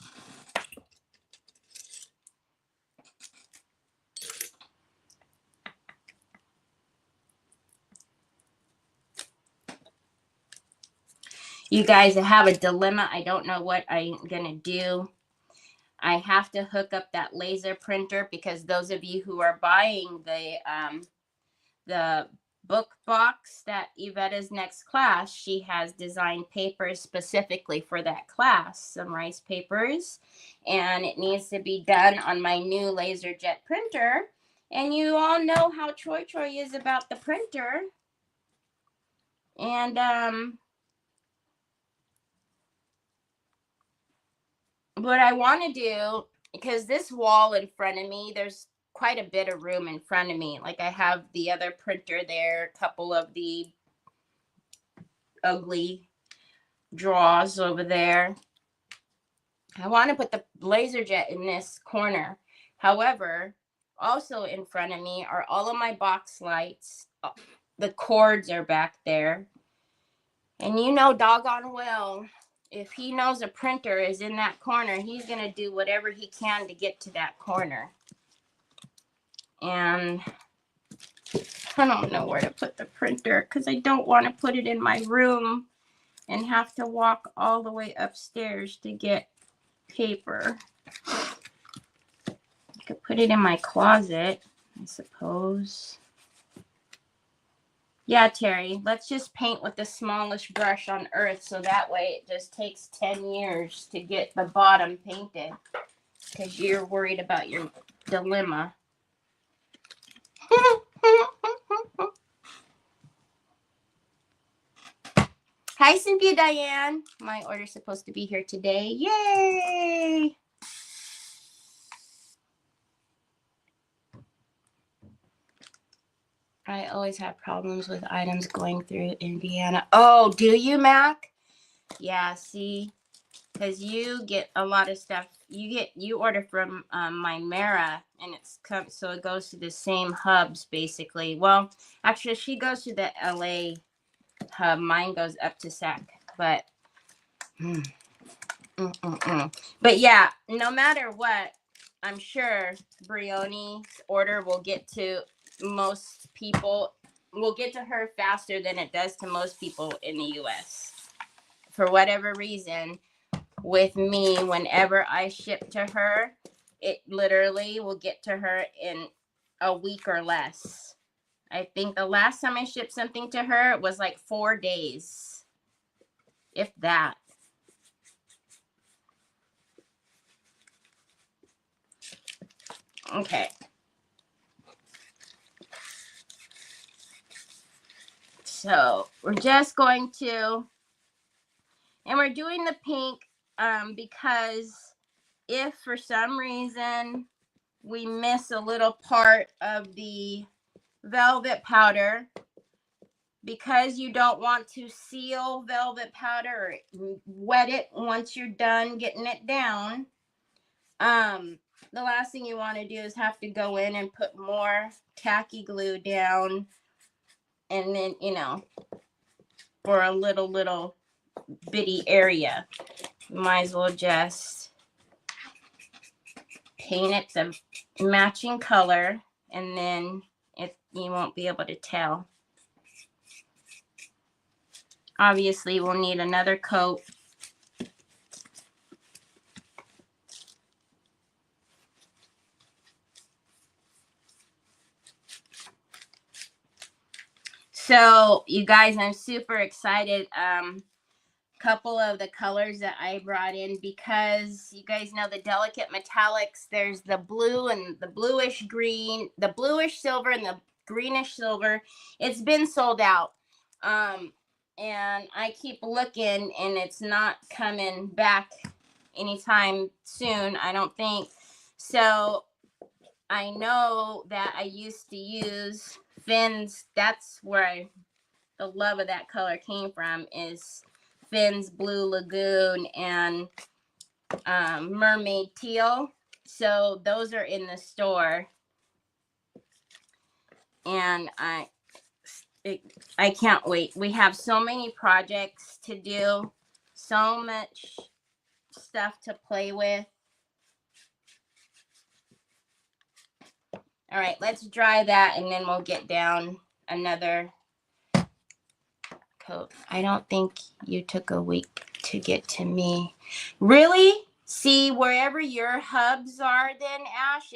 You guys, I have a dilemma. I don't know what I'm gonna do. I have to hook up that laser printer because those of you who are buying the book box that Yvetta's next class, she has designed papers specifically for that class, some rice papers, and it needs to be done on my new LaserJet printer. And you all know how Troy is about the printer. And what I want to do, because this wall in front of me, there's quite a bit of room in front of me. Like I have the other printer there, a couple of the ugly drawers over there. I want to put the LaserJet in this corner. However, also in front of me are all of my box lights. The cords are back there. And you know doggone well, if he knows a printer is in that corner, he's going to do whatever he can to get to that corner. And I don't know where to put the printer because I don't want to put it in my room and have to walk all the way upstairs to get paper. I could put it in my closet, I suppose. Yeah, Terry, let's just paint with the smallest brush on earth so that way it just takes 10 years to get the bottom painted because you're worried about your dilemma. Hi, Cynthia Diane. My order's supposed to be here today. Yay! I always have problems with items going through Indiana. Oh, do you, Mac? Yeah, see? Because you get a lot of stuff. You order from my Mara, and so it goes to the same hubs, basically. Well, actually, she goes to the LA hub. Mine goes up to SAC. But, But yeah, no matter what, I'm sure Brione's order will get to most people, will get to her faster than it does to most people in the U.S. For whatever reason, with me, whenever I ship to her, it literally will get to her in a week or less. I think the last time I shipped something to her, it was like 4 days, if that. Okay. So we're just going to, and we're doing the pink because if for some reason we miss a little part of the velvet powder, because you don't want to seal velvet powder or wet it once you're done getting it down, the last thing you want to do is have to go in and put more tacky glue down, and then, you know, for a little bitty area. You might as well just paint it the matching color, and then you won't be able to tell. Obviously, we'll need another coat. So, you guys, I'm super excited. Couple of the colors that I brought in, because you guys know the delicate metallics. There's the blue and the bluish green, the bluish silver and the greenish silver. It's been sold out. And I keep looking, and it's not coming back anytime soon, I don't think. So I know that I used to use Finn's. That's where the love of that color came from, is Finn's Blue Lagoon and Mermaid Teal. So those are in the store, and I can't wait. We have so many projects to do, so much stuff to play with. All right, let's dry that, and then we'll get down another coat. I don't think you took a week to get to me. Really? See, wherever your hubs are then, Ash,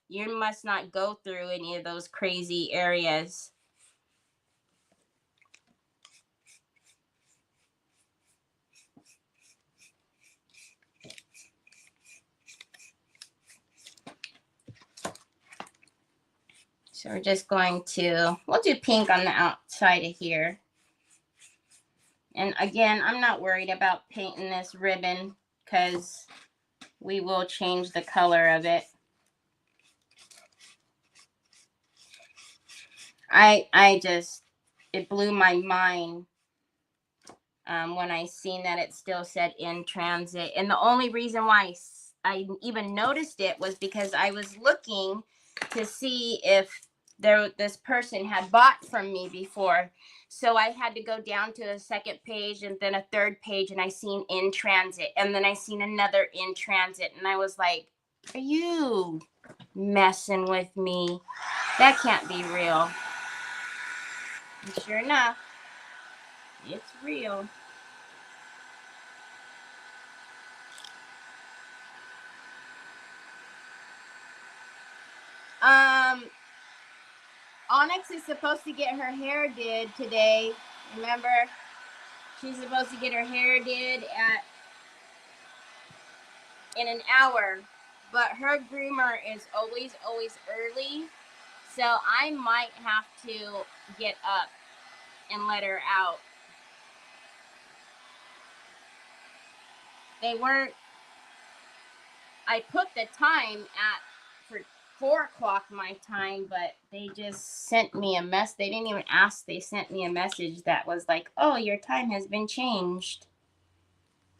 you must not go through any of those crazy areas. So we're just going to, we'll do pink on the outside of here. And again, I'm not worried about painting this ribbon because we will change the color of it. It blew my mind when I seen that it still said in transit. And the only reason why I even noticed it was because I was looking to see if this person had bought from me before. So I had to go down to a second page and then a third page, and I seen in transit, and then I seen another in transit, and I was like, are you messing with me? That can't be real. And sure enough, it's real. Onyx is supposed to get her hair did today. Remember? She's supposed to get her hair did in an hour. But her groomer is always early. So I might have to get up and let her out. They weren't, I put the time for 4 o'clock my time, but they just sent me a mess. They didn't even ask. They sent me a message that was like, oh, your time has been changed.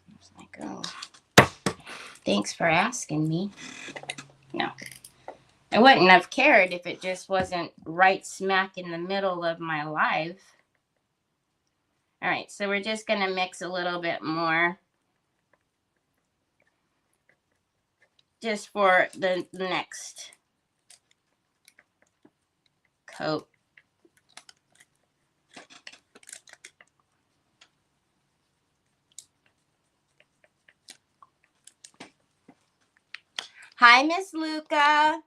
I was like, oh, thanks for asking me. No. I wouldn't have cared if it just wasn't right smack in the middle of my life. All right, so we're just going to mix a little bit more just for the next coat. Hi, Miss Luca.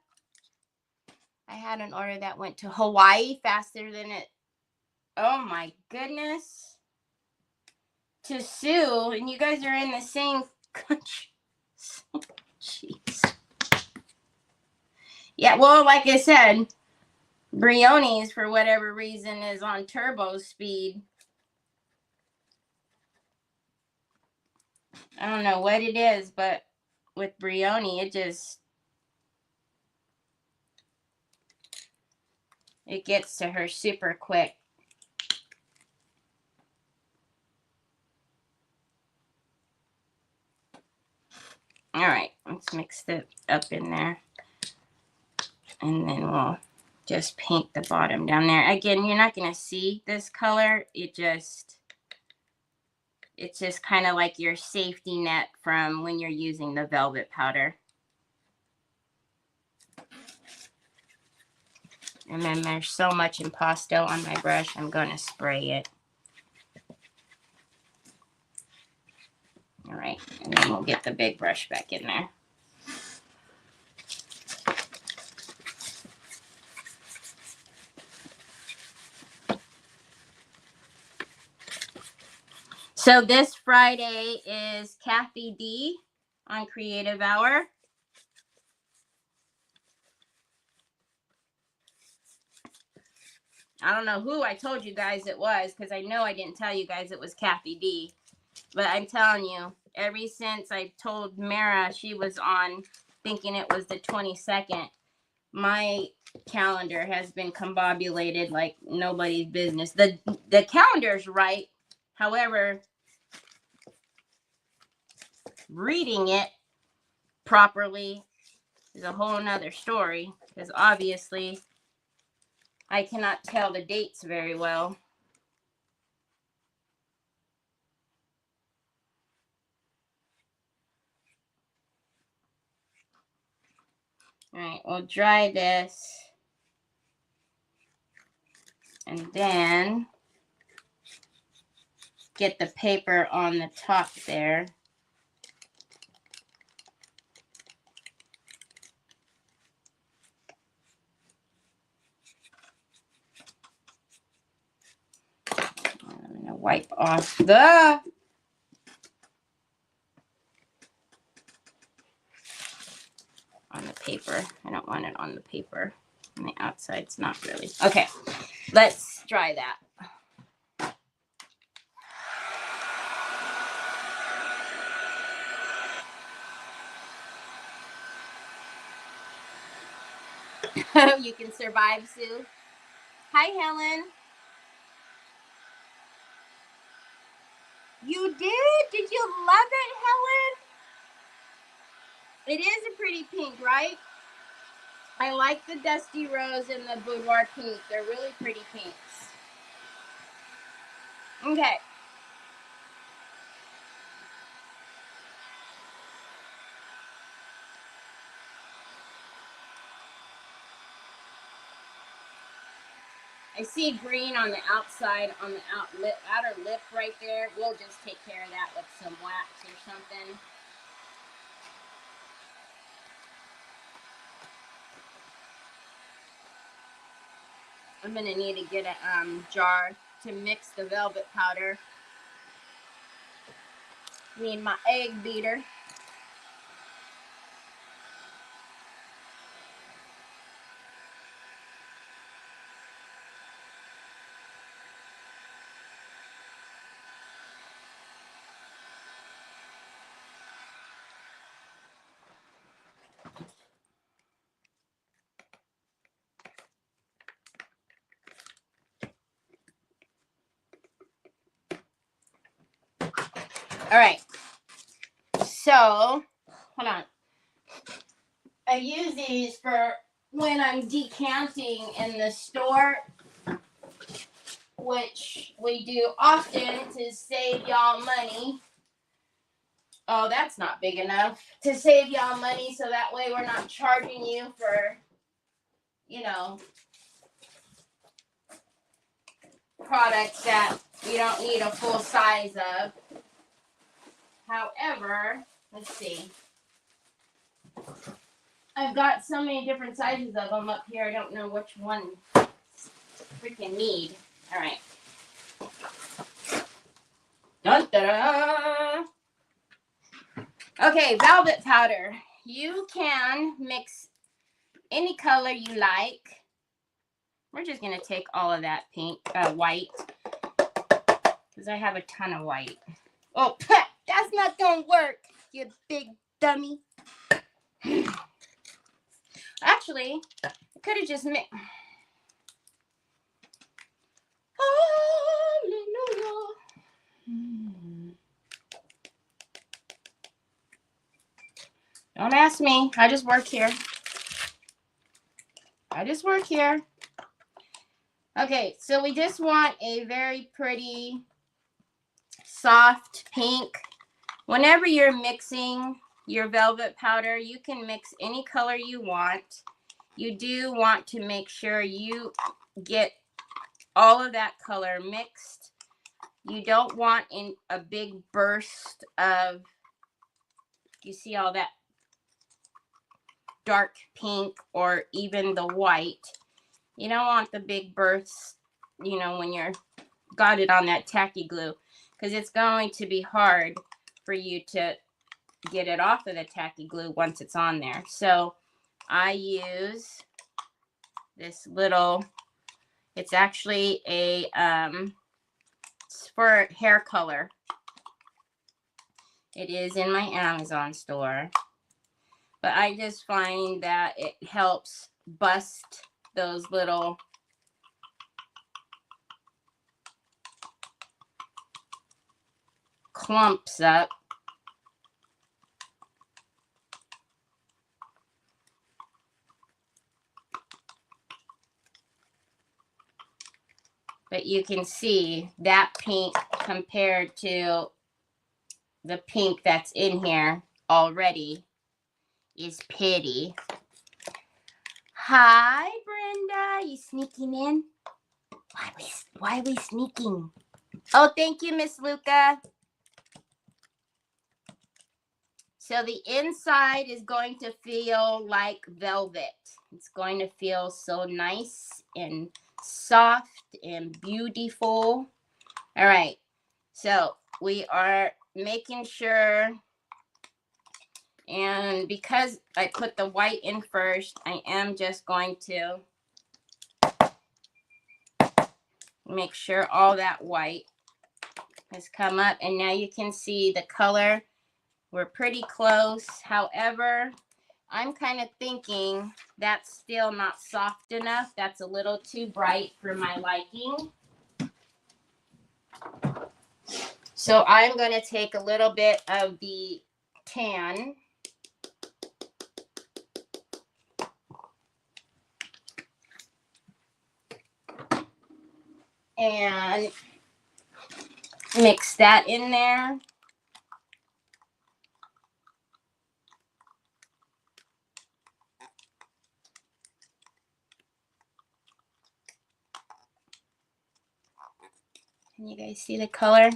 I had an order that went to Hawaii faster than it. Oh my goodness. To Sue, and you guys are in the same country. Jeez. Yeah, well, like I said, Briones, for whatever reason, is on turbo speed. I don't know what it is, but with Brioni, it gets to her super quick. All right, let's mix it up in there. And then we'll just paint the bottom down there. Again, you're not going to see this color. It's just kind of like your safety net from when you're using the velvet powder. And then there's so much impasto on my brush, I'm going to spray it. All right, and then we'll get the big brush back in there. So this Friday is Kathy D on Creative Hour. I don't know who I told you guys it was, because I know I didn't tell you guys it was Kathy D. But I'm telling you, ever since I told Mara she was on, thinking it was the 22nd, my calendar has been combobulated like nobody's business. The calendar's right. However, reading it properly is a whole nother story, because obviously I cannot tell the dates very well. All right, we'll dry this. And then get the paper on the top there. I'm going to wipe off the on the paper. I don't want it on the paper. On the outside, it's not really. Okay, let's dry that. You can survive, Sue. Hi, Helen. You did? Did you love it, Helen? It is a pretty pink, right? I like the Dusty Rose and the Boudoir Pink. They're really pretty pinks. Okay. I see green on the outside, on the outer lip right there. We'll just take care of that with some wax or something. I'm going to need to get a jar to mix the velvet powder. Need my egg beater. All right. So, hold on. I use these for when I'm decanting in the store, which we do often to save y'all money. Oh, that's not big enough. To save y'all money so that way we're not charging you for, you know, products that you don't need a full size of. However, let's see. I've got so many different sizes of them up here. I don't know which one I freaking need. All right. Dun, da, da. Okay, velvet powder. You can mix any color you like. We're just going to take all of that pink, white, because I have a ton of white. Oh, that's not going to work, you big dummy. Actually, I could have just mixed. Hallelujah. Don't ask me. I just work here. Okay, so we just want a very pretty, soft pink. Whenever you're mixing your velvet powder, you can mix any color you want. You do want to make sure you get all of that color mixed. You don't want in a big burst of, you see all that dark pink or even the white. You don't want the big bursts, you know, when you're got it on that tacky glue, because it's going to be hard for you to get it off of the tacky glue once it's on there. So I use this little, it's actually a it's for hair color. It is in my Amazon store, but I just find that it helps bust those little clumps up. But you can see that pink compared to the pink that's in here already is pretty. Hi, Brenda. You sneaking in? Why are we sneaking? Oh, thank you, Miss Luca. So the inside is going to feel like velvet. It's going to feel so nice and soft and beautiful. All right. So we are making sure, and because I put the white in first, I am just going to make sure all that white has come up. And now you can see the color. We're pretty close. However, I'm kind of thinking that's still not soft enough. That's a little too bright for my liking. So I'm going to take a little bit of the tan. And mix that in there. Can you guys see the color?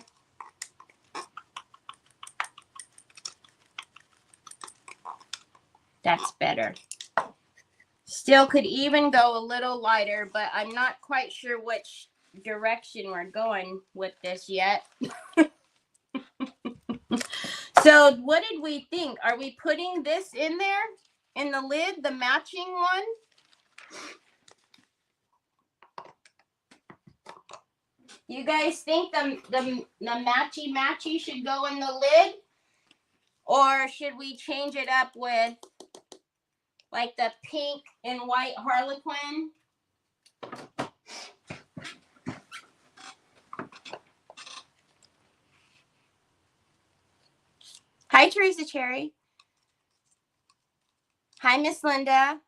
That's better. Still could even go a little lighter, but I'm not quite sure which direction we're going with this yet. So what did we think? Are we putting this in there in the lid, the matching one? You guys think the matchy should go in the lid? Or should we change it up with like the pink and white Harlequin? Hi, Teresa Cherry. Hi, Miss Linda.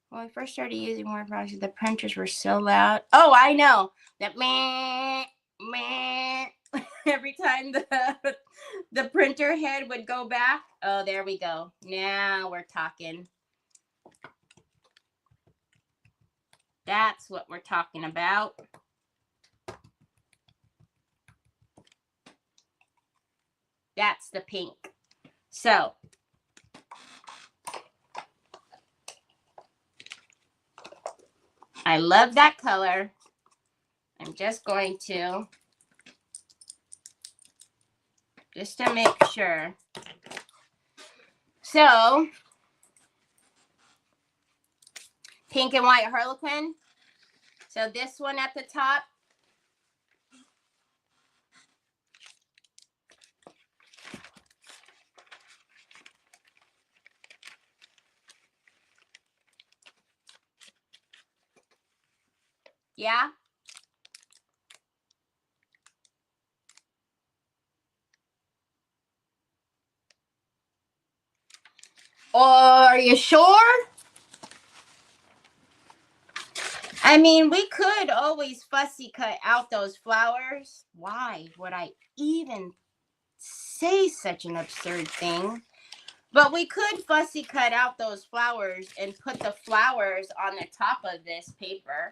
When we first started using word processors, the printers were so loud. Oh, I know. That meh, meh. Every time the printer head would go back. Oh, there we go. Now we're talking. That's what we're talking about. That's the pink. So, I love that color. I'm just going to, just to make sure. So, pink and white Harlequin. So this one at the top. Yeah. Are you sure? I mean, we could always fussy cut out those flowers. Why would I even say such an absurd thing? But we could fussy cut out those flowers and put the flowers on the top of this paper.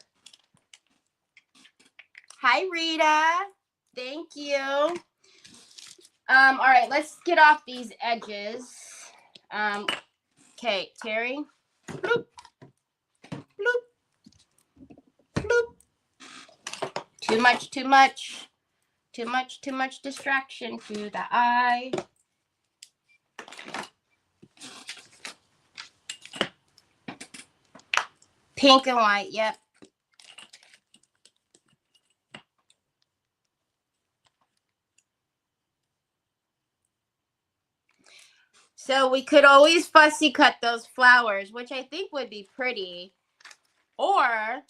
Hi, Rita. Thank you. All right, let's get off these edges. Okay, Terry. Bloop. Bloop. Bloop. Too much, too much. Too much distraction to the eye. Pink and white, yep. So we could always fussy cut those flowers, which I think would be pretty. Or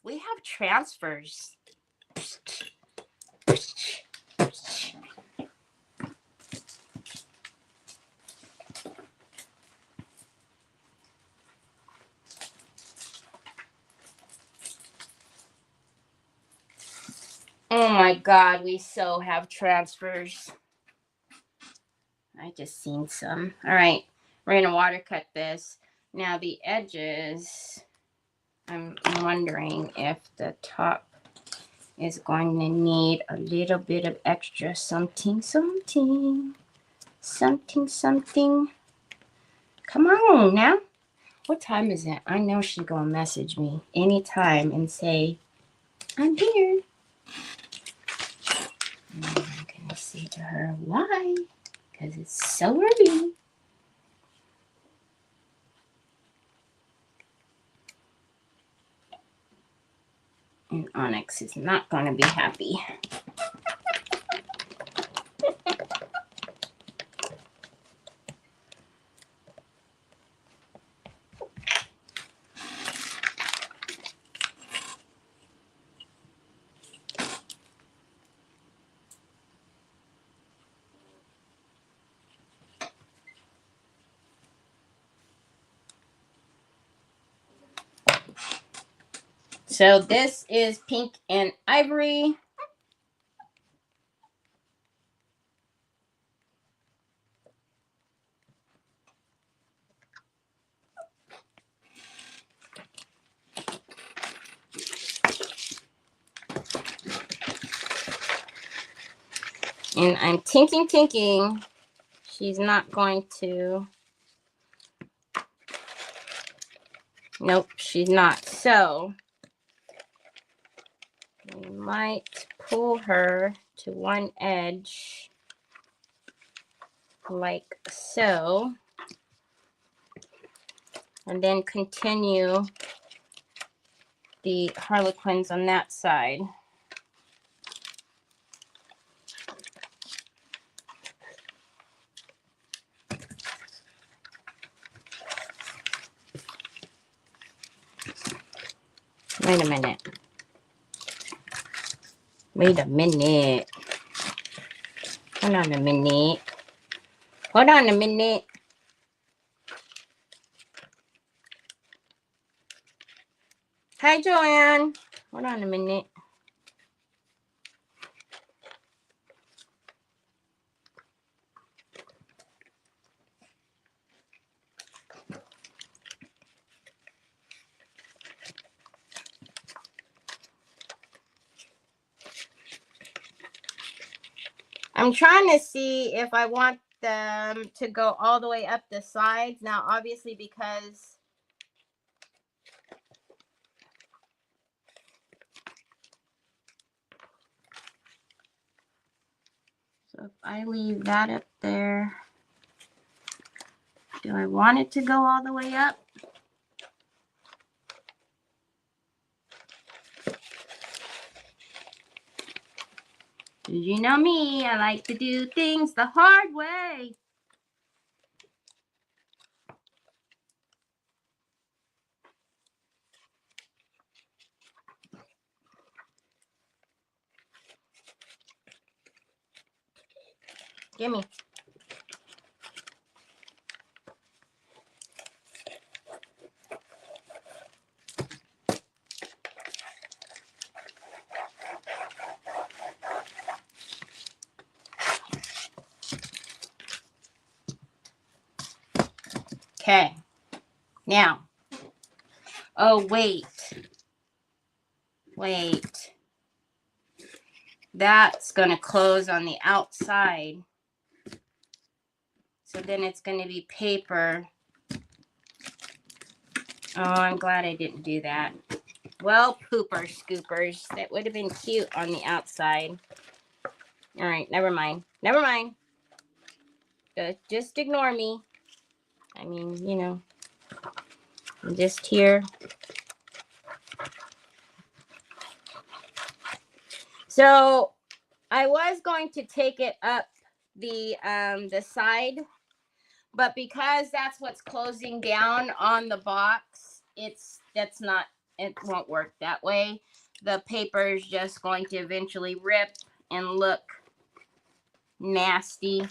we have transfers. Oh my God, we so have transfers. I just seen some. All right, we're gonna water cut this. Now the edges, I'm wondering if the top is going to need a little bit of extra something. Come on now. What time is it? I know she's gonna message me anytime and say, I'm here. And I'm gonna say to her, why? Because it's so early. And Onyx is not gonna be happy. So this is pink and ivory. And I'm tinking. She's not going to. Nope, she's not. So we might pull her to one edge like so. And then continue the harlequins on that side. Wait a minute. Wait a minute. Hold on a minute. Hold on a minute. Hi, Joanne. Hold on a minute. I'm trying to see if I want them to go all the way up the sides. Now, obviously, because so if I leave that up there, do I want it to go all the way up? You know me, I like to do things the hard way. Gimme. Okay. Now. Oh, wait. Wait. That's going to close on the outside. So then it's going to be paper. Oh, I'm glad I didn't do that. Well, pooper scoopers. That would have been cute on the outside. All right, never mind. Never mind. Just ignore me. I mean, you know, I'm just here. So I was going to take it up the side, but because that's what's closing down on the box, it won't work that way. The paper is just going to eventually rip and look nasty.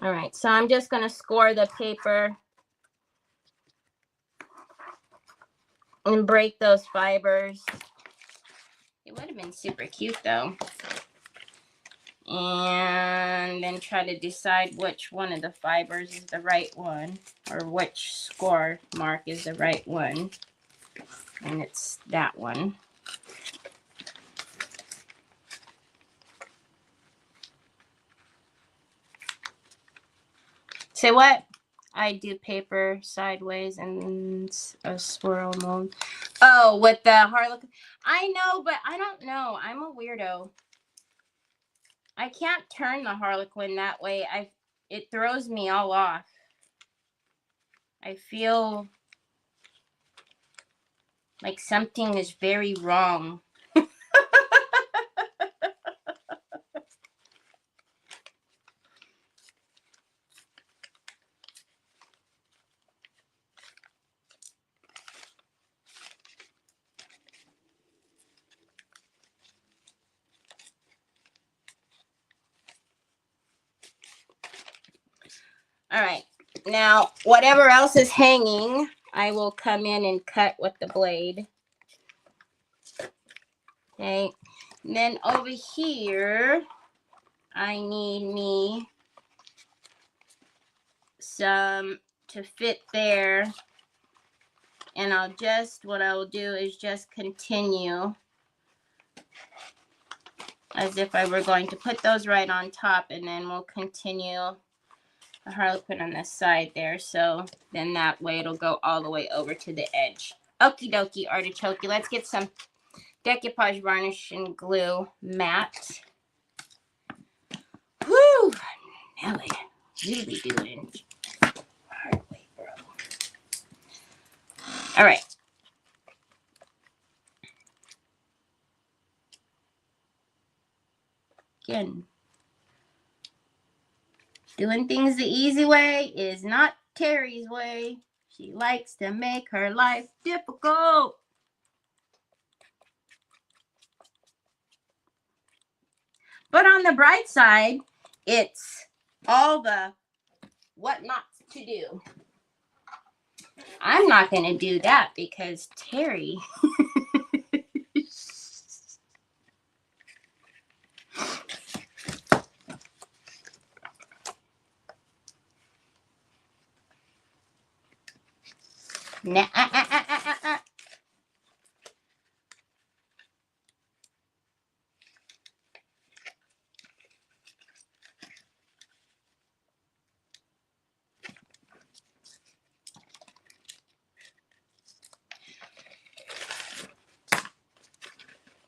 All right, so I'm just going to score the paper and break those fibers. It would have been super cute though. And then try to decide which one of the fibers is the right one, or which score mark is the right one. And it's that one. Say what? I do paper sideways and a swirl mold. Oh, with the Harlequin. I know, but I don't know. I'm a weirdo. I can't turn the Harlequin that way. It throws me all off. I feel like something is very wrong. All right, now whatever else is hanging, I will come in and cut with the blade. Okay, and then over here, I need me some to fit there. And what I will do is just continue as if I were going to put those right on top, and then we'll continue a Harlequin on this side there. So then that way it'll go all the way over to the edge. Okie dokie, artichoke. Let's get some Decoupage varnish and glue matte. Woo! Nelly, you be doing hard way, bro. All right. Again, doing things the easy way is not Terry's way. She likes to make her life difficult. But on the bright side, it's all the what not to do. I'm not going to do that because Terry. Nah,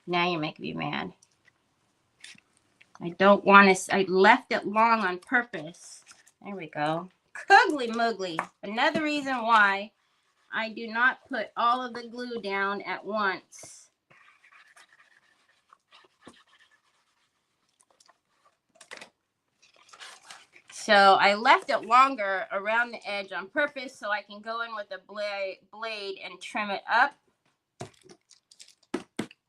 Now you're making me mad. I don't want to. I left it long on purpose. There we go. Cuggly muggly. Another reason why I do not put all of the glue down at once. So I left it longer around the edge on purpose so I can go in with a blade and trim it up.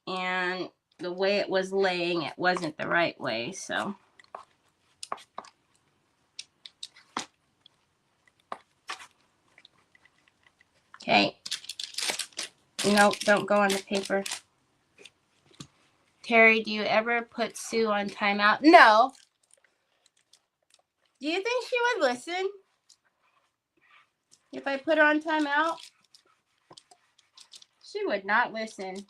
And the way it was laying, it wasn't the right way, so. Okay. Nope, don't go on the paper. Terry, do you ever put Sue on timeout? No. Do you think she would listen if I put her on timeout? She would not listen.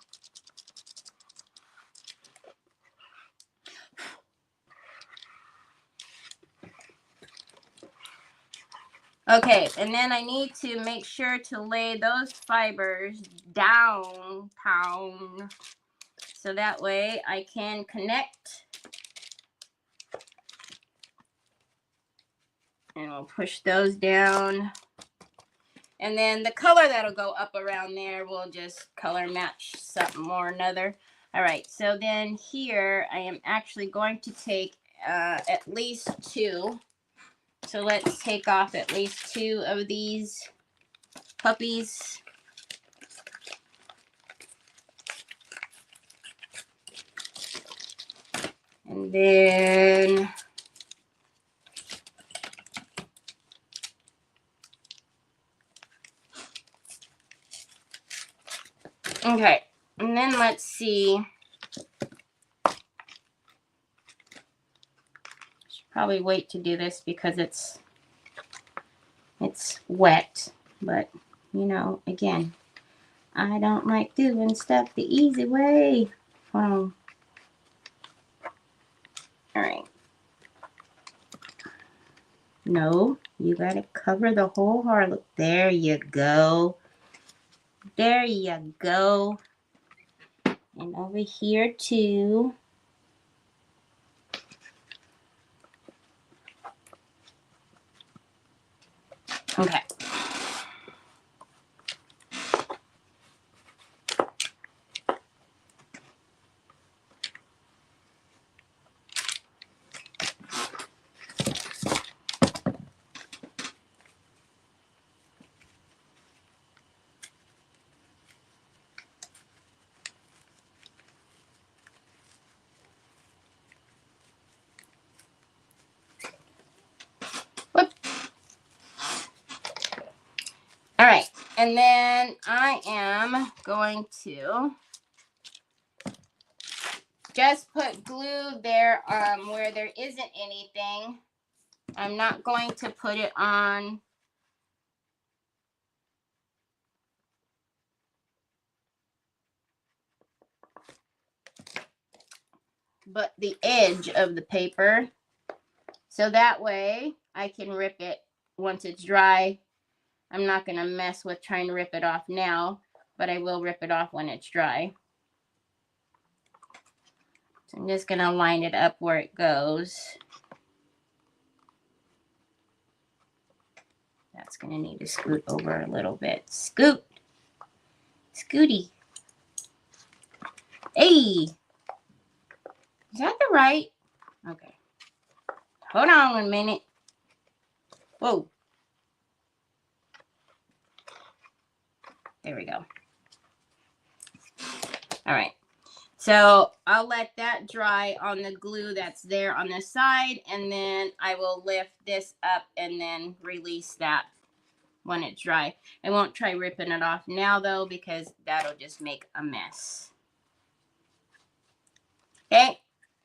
Okay, and then I need to make sure to lay those fibers down, so that way I can connect. And we'll push those down. And then the color that'll go up around there, we'll just color match something or another. All right, so then here I am actually going to take at least 2. So let's take off at least 2 of these puppies. And then okay, and then let's see. Should probably wait to do this because it's wet, but you know, again, I don't like doing stuff the easy way. All right. No, you gotta cover the whole heart. Look, there you go. There you go. And over here too. Okay. Whoop. All right, and then I am going to just put glue there where there isn't anything. I'm not going to put it on but the edge of the paper. So that way I can rip it once it's dry. I'm not going to mess with trying to rip it off now, but I will rip it off when it's dry. So I'm just going to line it up where it goes. That's going to need to scoot over a little bit. Scoot. Scooty. Hey. Is that the right? Okay. Hold on a minute. Whoa. There we go. All right. So I'll let that dry on the glue that's there on the side, and then I will lift this up and then release that when it's dry. I won't try ripping it off now though, because that'll just make a mess. Okay,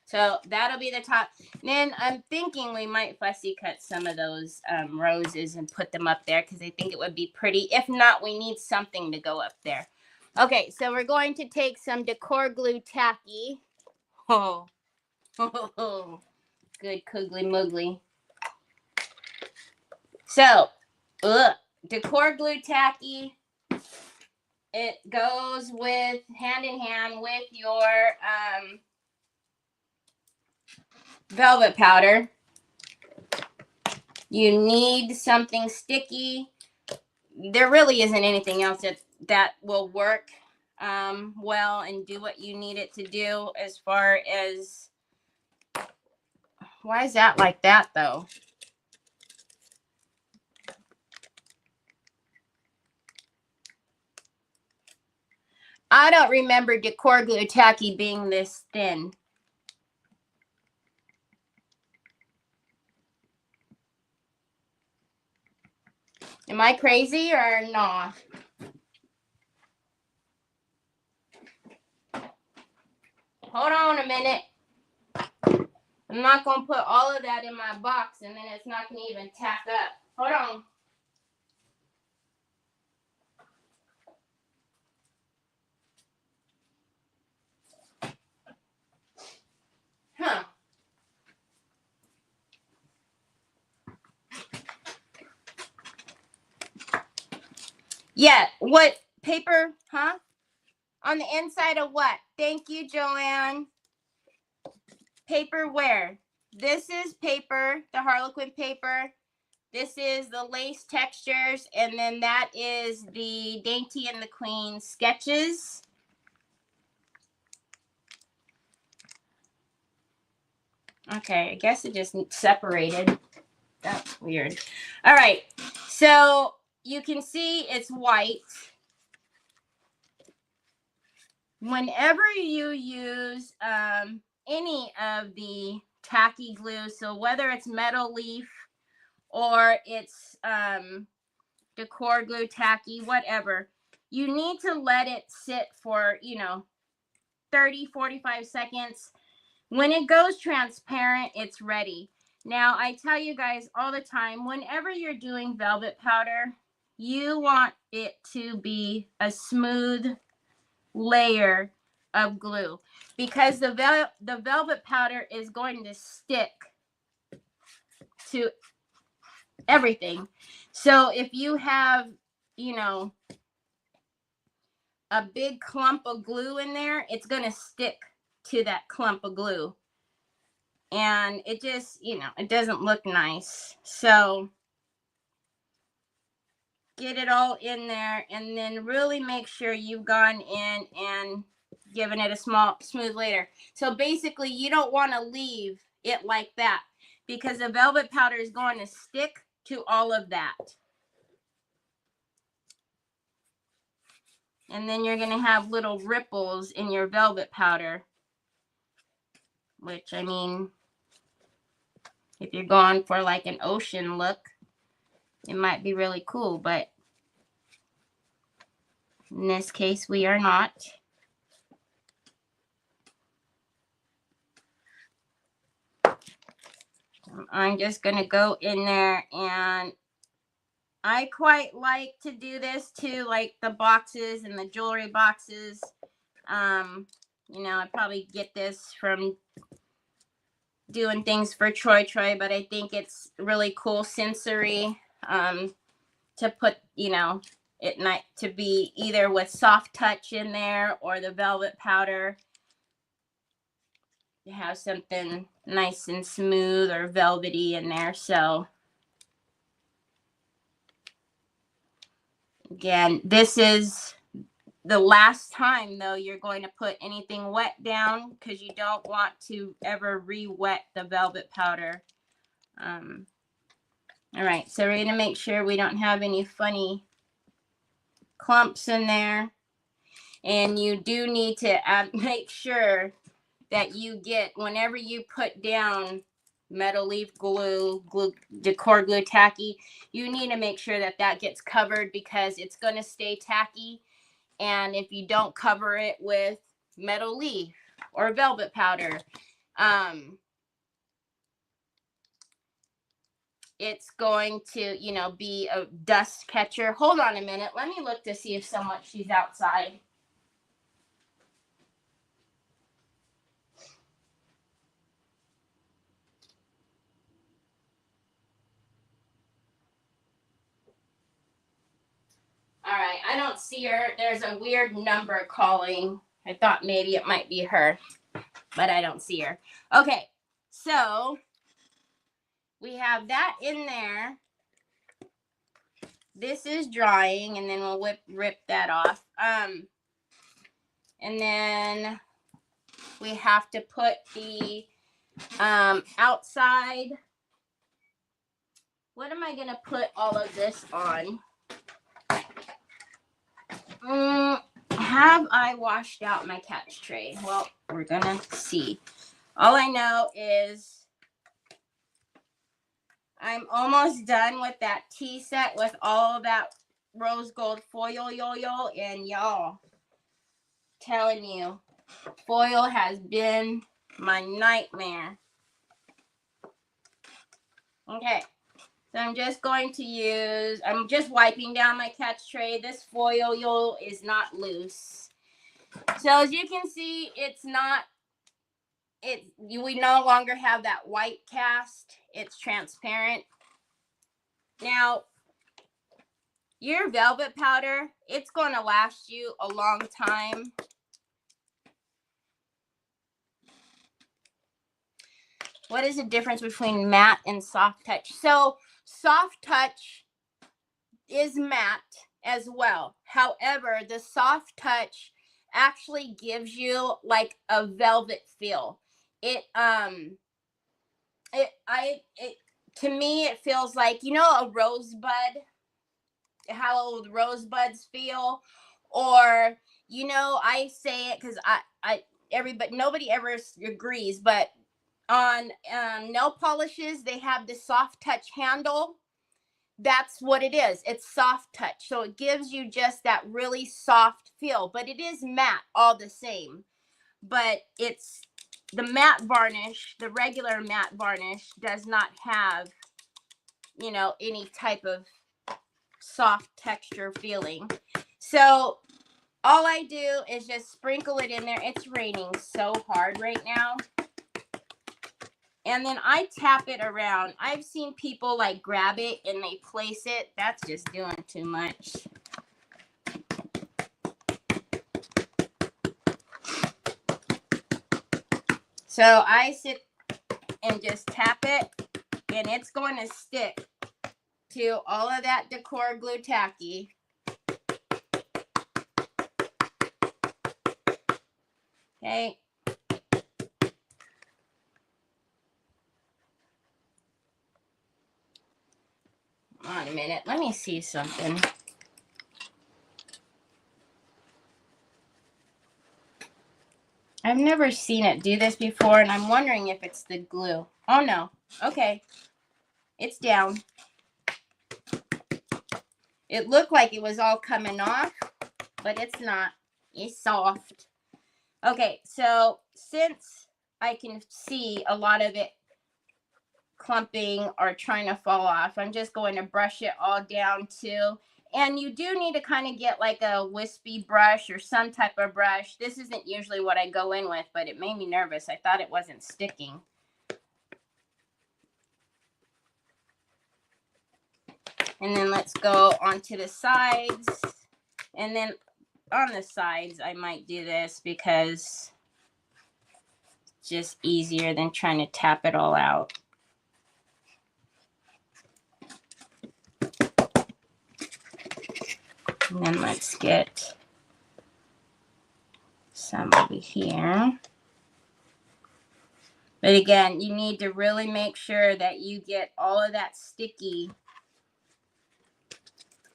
so that'll be the top. Then I'm thinking we might fussy cut some of those roses and put them up there, because I think it would be pretty. If not, we need something to go up there. Okay, so we're going to take some decor glue tacky. Oh, good kuggly muggly. So, decor glue tacky. It goes with hand in hand with your velvet powder. You need something sticky. There really isn't anything else that will work well and do what you need it to do as far as... Why is that like that though? I don't remember decor glue tacky being this thin. Am I crazy or not? Hold on a minute. I'm not going to put all of that in my box and then it's not going to even tack up. Hold on. Huh. Yeah, what paper, huh? On the inside of what? Thank you, Joanne. Paper where? This is paper, the Harlequin paper. This is the lace textures, and then that is the Dainty and the Queen sketches. Okay, I guess it just separated. That's weird. All right, so you can see it's white. Whenever you use any of the tacky glue, so whether it's metal leaf or it's decor glue tacky, whatever, you need to let it sit for, 30-45 seconds. When it goes transparent, it's ready. Now, I tell you guys all the time, whenever you're doing velvet powder, you want it to be a smooth layer of glue, because the velvet powder is going to stick to everything. So if you have, a big clump of glue in there, it's going to stick to that clump of glue. And it just, it doesn't look nice. So get it all in there and then really make sure you've gone in and given it a smooth layer. So basically you don't want to leave it like that, because the velvet powder is going to stick to all of that. And then you're going to have little ripples in your velvet powder, which, I mean, if you're going for like an ocean look, it might be really cool, but in this case, we are not. I'm just going to go in there, and I quite like to do this too, like the boxes and the jewelry boxes. I probably get this from doing things for Troy, but I think it's really cool sensory to put, it might to be either with soft touch in there or the velvet powder. You have something nice and smooth or velvety in there. So again, this is the last time though you're going to put anything wet down, because you don't want to ever re-wet the velvet powder. All right, so we're going to make sure we don't have any funny clumps in there. And you do need to make sure that you get, whenever you put down metal leaf glue, decor glue tacky, you need to make sure that that gets covered, because it's going to stay tacky. And if you don't cover it with metal leaf or velvet powder, it's going to, you know, be a dust catcher. Hold on a minute. Let me look to see if she's outside. All right, I don't see her. There's a weird number calling. I thought maybe it might be her, but I don't see her. Okay, so we have that in there. This is drying, and then we'll rip that off. And then we have to put the outside. What am I gonna put all of this on? Have I washed out my catch tray? Well, we're gonna see. All I know is I'm almost done with that tea set with all of that rose gold foil yo-yo, and y'all, telling you, foil has been my nightmare. Okay, so I'm just going to use, I'm just wiping down my catch tray. This foil yo is not loose. So as you can see, it's not, we no longer have that white cast. It's transparent. Now, your velvet powder, it's going to last you a long time. What is the difference between matte and soft touch? So soft touch is matte as well. However, the soft touch actually gives you like a velvet feel. To me, it feels like, you know, a rosebud, how rosebuds feel, or, you know, I say it because nobody ever agrees, but on nail polishes, they have the soft touch handle. That's what it is. It's soft touch. So it gives you just that really soft feel, but it is matte all the same. But it's the matte varnish, the regular matte varnish does not have, you know, any type of soft texture feeling. So all I do is just sprinkle it in there. It's raining so hard right now. And then I tap it around. I've seen people like grab it and they place it. That's just doing too much. So I sit and just tap it, and it's going to stick to all of that decor glue tacky. Okay. Hold on a minute. Let me see something. I've never seen it do this before, and I'm wondering if it's the glue. Oh, no. Okay. It's down. It looked like it was all coming off, but it's not. It's soft. Okay, so since I can see a lot of it clumping or trying to fall off, I'm just going to brush it all down too. And you do need to kind of get like a wispy brush or some type of brush. This isn't usually what I go in with, but it made me nervous. I thought it wasn't sticking. And then let's go onto the sides. And then on the sides, I might do this because it's just easier than trying to tap it all out. And then let's get some over here. But again, you need to really make sure that you get all of that sticky.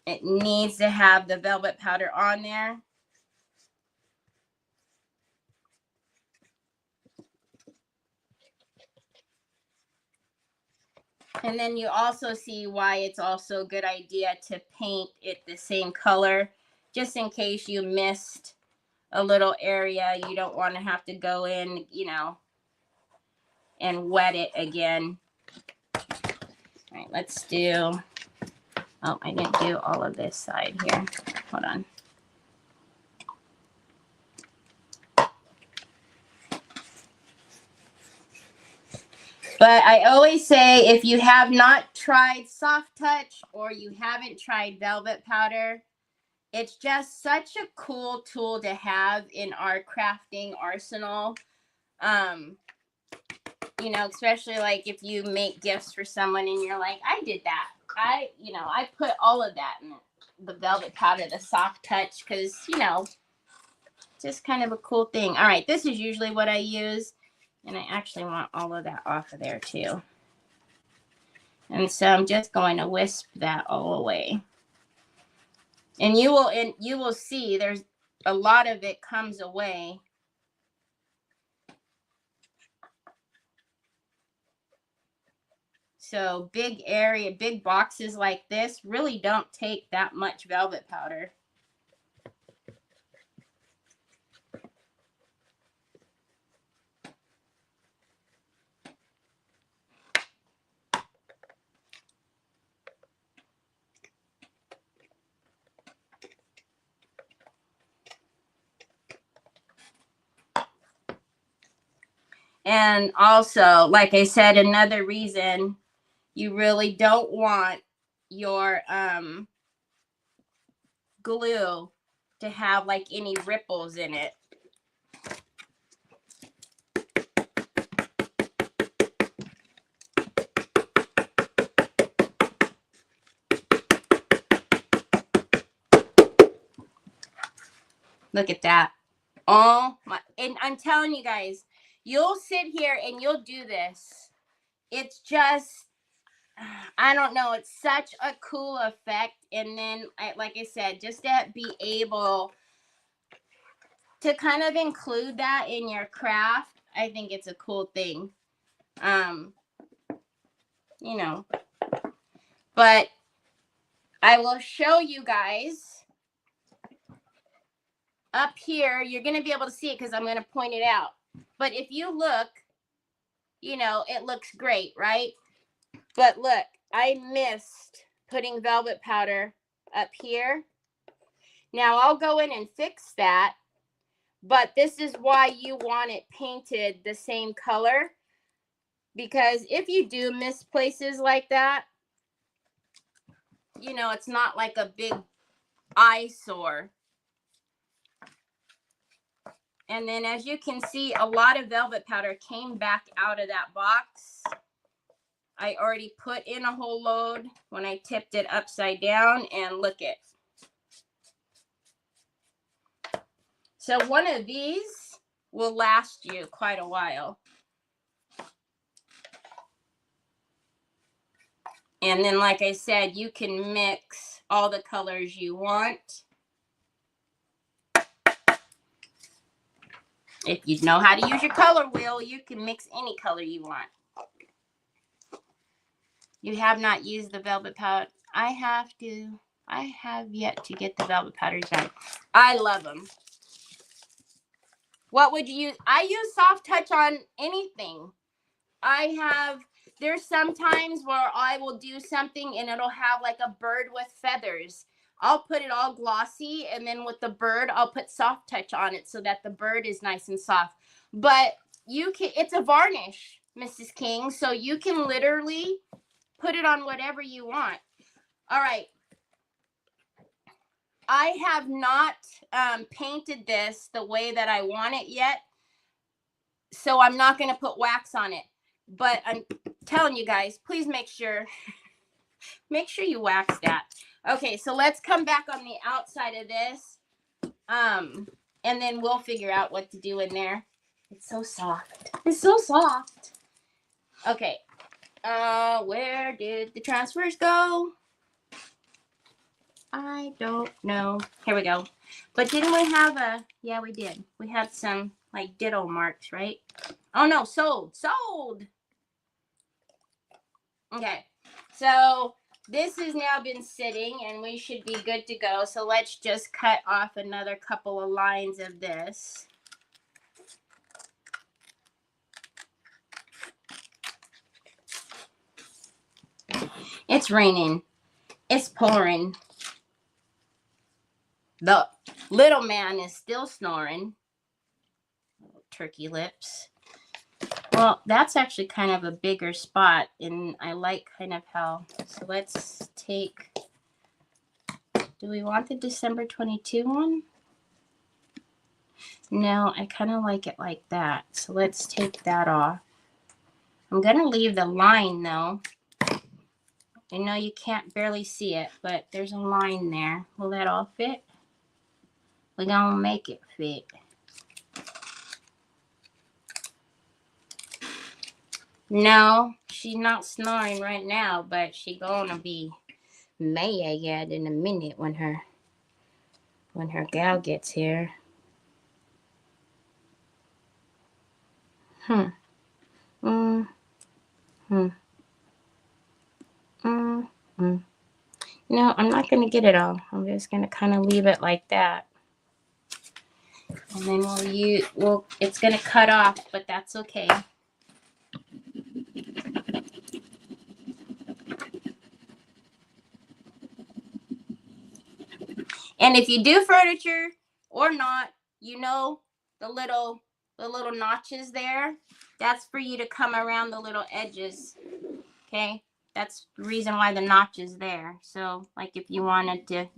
It needs to have the velvet powder on there. And then you also see why it's also a good idea to paint it the same color, just in case you missed a little area. You don't want to have to go in, you know, and wet it again. All right, let's do, oh, I didn't do all of this side here. Hold on. But I always say, if you have not tried soft touch or you haven't tried velvet powder, it's just such a cool tool to have in our crafting arsenal. You know, especially like if you make gifts for someone and you're like, I did that. I put all of that in the velvet powder, the soft touch, because, you know, just kind of a cool thing. All right, this is usually what I use. And I actually want all of that off of there too. And so I'm just going to wisp that all away. And you will see there's a lot of it comes away. So big area, big boxes like this really don't take that much velvet powder. And also, like I said, another reason you really don't want your glue to have like any ripples in it. Look at that. Oh my, and I'm telling you guys, you'll sit here and you'll do this. It's just, I don't know, it's such a cool effect. And then, like I said, just to be able to kind of include that in your craft, I think it's a cool thing. You know, but I will show you guys up here. You're going to be able to see it because I'm going to point it out. But if you look, you know, it looks great, right? But look, I missed putting velvet powder up here. Now I'll go in and fix that. But this is why you want it painted the same color. Because if you do miss places like that, you know, it's not like a big eyesore. And then as you can see, a lot of velvet powder came back out of that box. I already put in a whole load when I tipped it upside down, and look it. So one of these will last you quite a while. And then, like I said, you can mix all the colors you want. If you know how to use your color wheel, you can mix any color you want. You have not used the velvet powder. I have yet to get the velvet powders done. I love them. What would you use? I use soft touch on anything. There's sometimes where I will do something and it'll have like a bird with feathers. I'll put it all glossy, and then with the bird, I'll put soft touch on it so that the bird is nice and soft. But it's a varnish, Mrs. King, so you can literally put it on whatever you want. All right. I have not painted this the way that I want it yet, so I'm not going to put wax on it. But I'm telling you guys, please make sure you wax that. Okay, so let's come back on the outside of this, and then we'll figure out what to do in there. It's so soft. It's so soft. Okay, where did the transfers go? I don't know. Here we go. But didn't we have yeah, we did. We had some like ditto marks, right? Oh no, sold. Okay, so this has now been sitting and we should be good to go. So let's just cut off another couple of lines of this. It's raining. It's pouring. The little man is still snoring. Turkey lips. Well, that's actually kind of a bigger spot, and I like kind of how. So let's take. Do we want the December 22 one? No, I kind of like it like that. So let's take that off. I'm going to leave the line though. I know you can't barely see it, but there's a line there. Will that all fit? We're going to make it fit. No, she's not snoring right now, but she's going to be mad in a minute when her gal gets here. No, I'm not going to get it all. I'm just going to kind of leave it like that. And then it's going to cut off, but that's okay. And if you do furniture or not, you know the little notches there, that's for you to come around the little edges. Okay? That's the reason why the notch is there. So, like if you wanted to,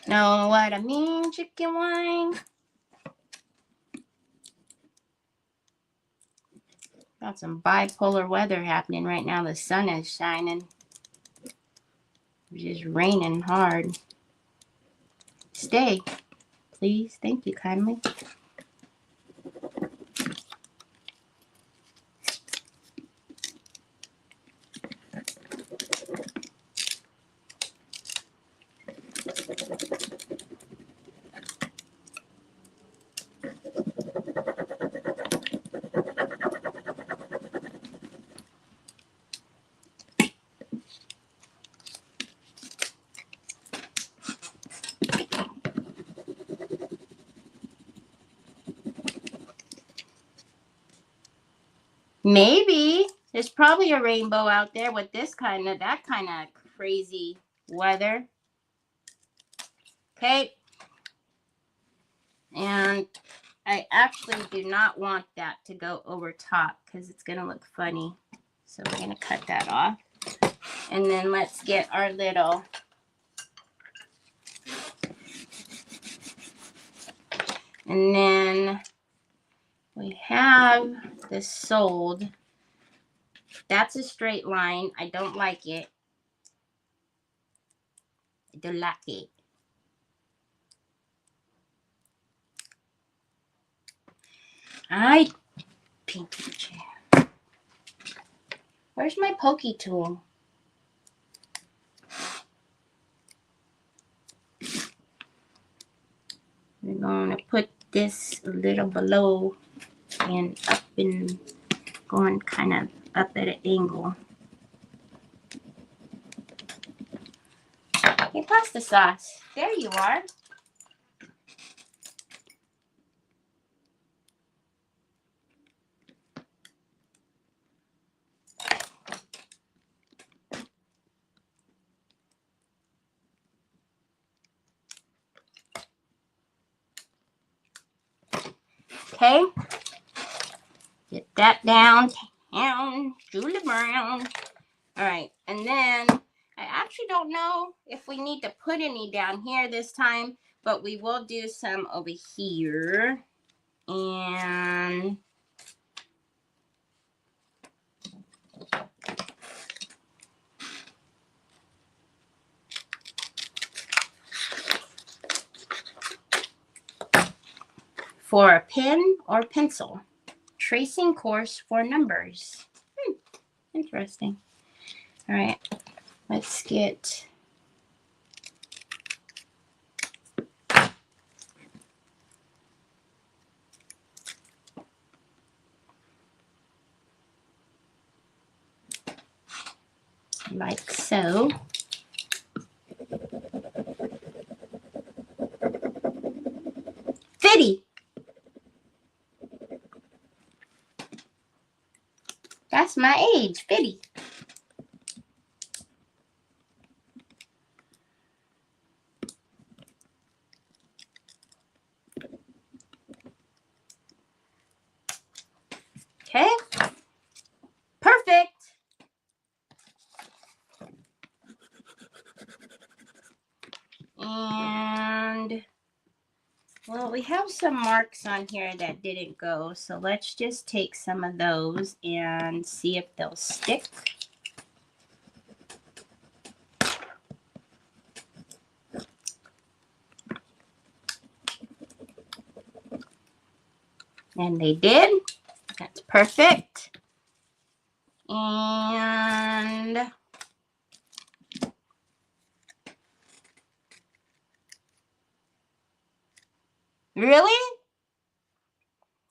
know what I mean, chicken wing? Got some bipolar weather happening right now. The sun is shining. It's just raining hard. Stay, please. Thank you kindly. Maybe there's probably a rainbow out there with that kind of crazy weather. Okay. And I actually do not want that to go over top because it's going to look funny. So we're going to cut that off. And then let's get our little and then we have this sold. That's a straight line. I don't like it. I don't like it. Pinky chair. Where's my pokey tool? We're going to put this a little below and up and going kind of up at an angle. Hey, pasta sauce. There you are. Okay. Get that down. Julie Brown. All right. And then I actually don't know if we need to put any down here this time, but we will do some over here. And for a pen or pencil, tracing course for numbers. Interesting. All right, let's get like so. Fitty. That's my age, Fitty. Okay. Perfect. And, well, we have some marks on here that didn't go, so let's just take some of those and see if they'll stick. And they did. That's perfect. And really?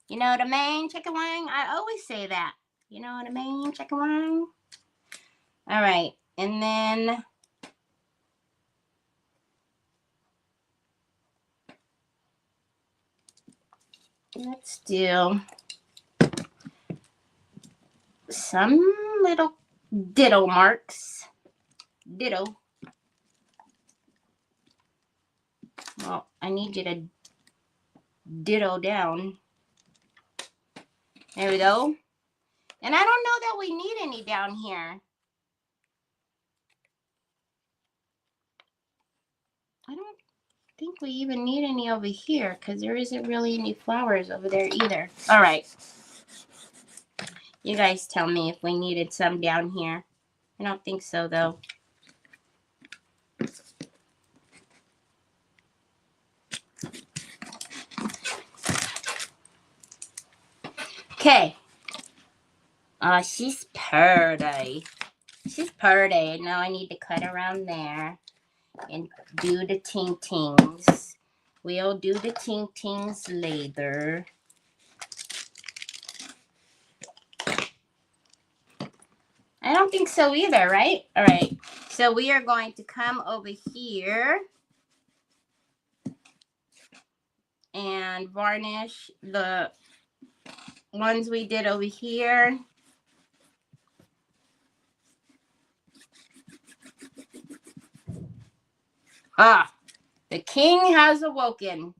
You know what I mean, chicken wing? I always say that. You know what I mean, chicken wing? All right. And then let's do some little ditto marks. Ditto. Well, I need you to ditto down. There we go. And I don't know that we need any down here. I don't think we even need any over here because there isn't really any flowers over there either. All right. You guys tell me if we needed some down here. I don't think so, though. Okay. She's pretty. She's pretty. Now I need to cut around there and do the ting-tings. We'll do the ting-tings later. I don't think so either, right? All right. So we are going to come over here and varnish the ones we did over here. Ah, the king has awoken.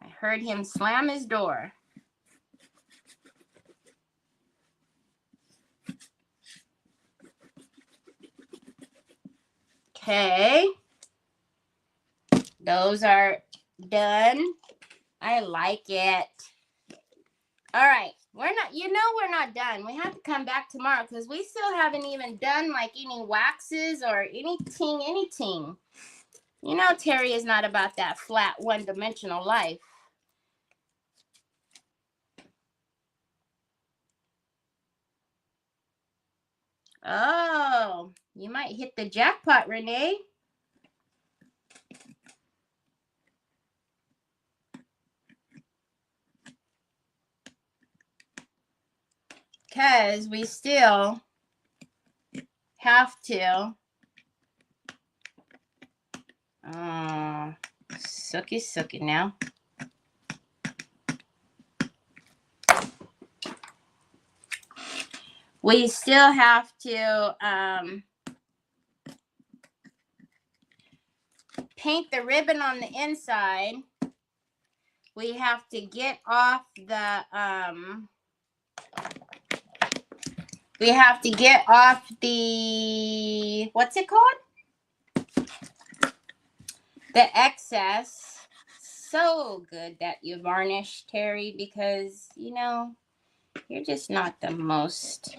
I heard him slam his door. Okay. Those are done. I like it. All right. We're not done. We have to come back tomorrow because we still haven't even done like any waxes or anything. You know, Terry is not about that flat one-dimensional life. Oh, you might hit the jackpot, Renee. Because we still have to sucky now. We still have to paint the ribbon on the inside. We have to get off the what's it called? The excess. So good that you varnish, Terry, because you know you're just not the most.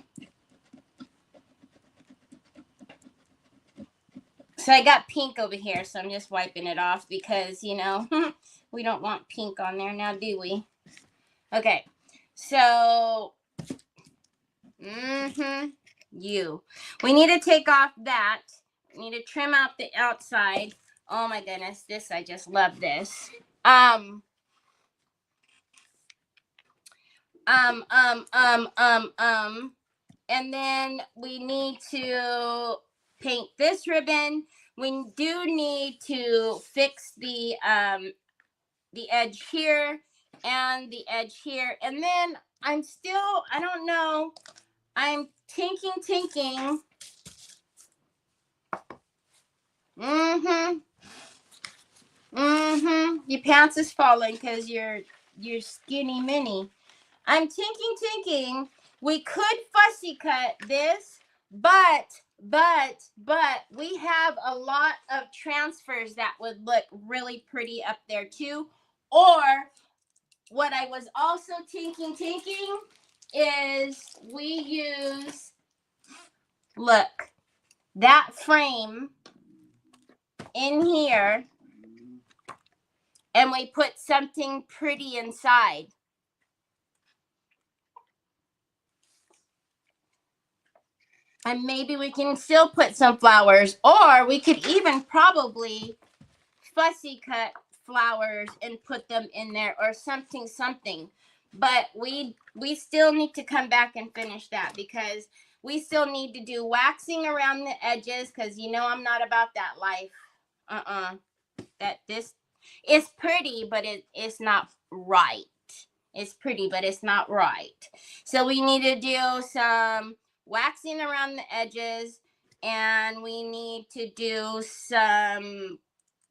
So I got pink over here, so I'm just wiping it off because, you know, we don't want pink on there now, do we? Okay, so, we need to take off that. We need to trim out the outside. Oh my goodness, I just love this. And then we need to paint this ribbon. We do need to fix the edge here and the edge here. And then I don't know, I'm tinking. Your pants is falling because you're skinny mini. I'm tinking. We could fussy cut this, but we have a lot of transfers that would look really pretty up there too. Or what I was also tinking is we use, look, that frame in here, and we put something pretty inside. And maybe we can still put some flowers, or we could even probably fussy cut flowers and put them in there, or something. But we still need to come back and finish that, because we still need to do waxing around the edges, because you know I'm not about that life. That this is pretty, but it's not right. It's pretty, but it's not right. So we need to do some waxing around the edges, and we need to do some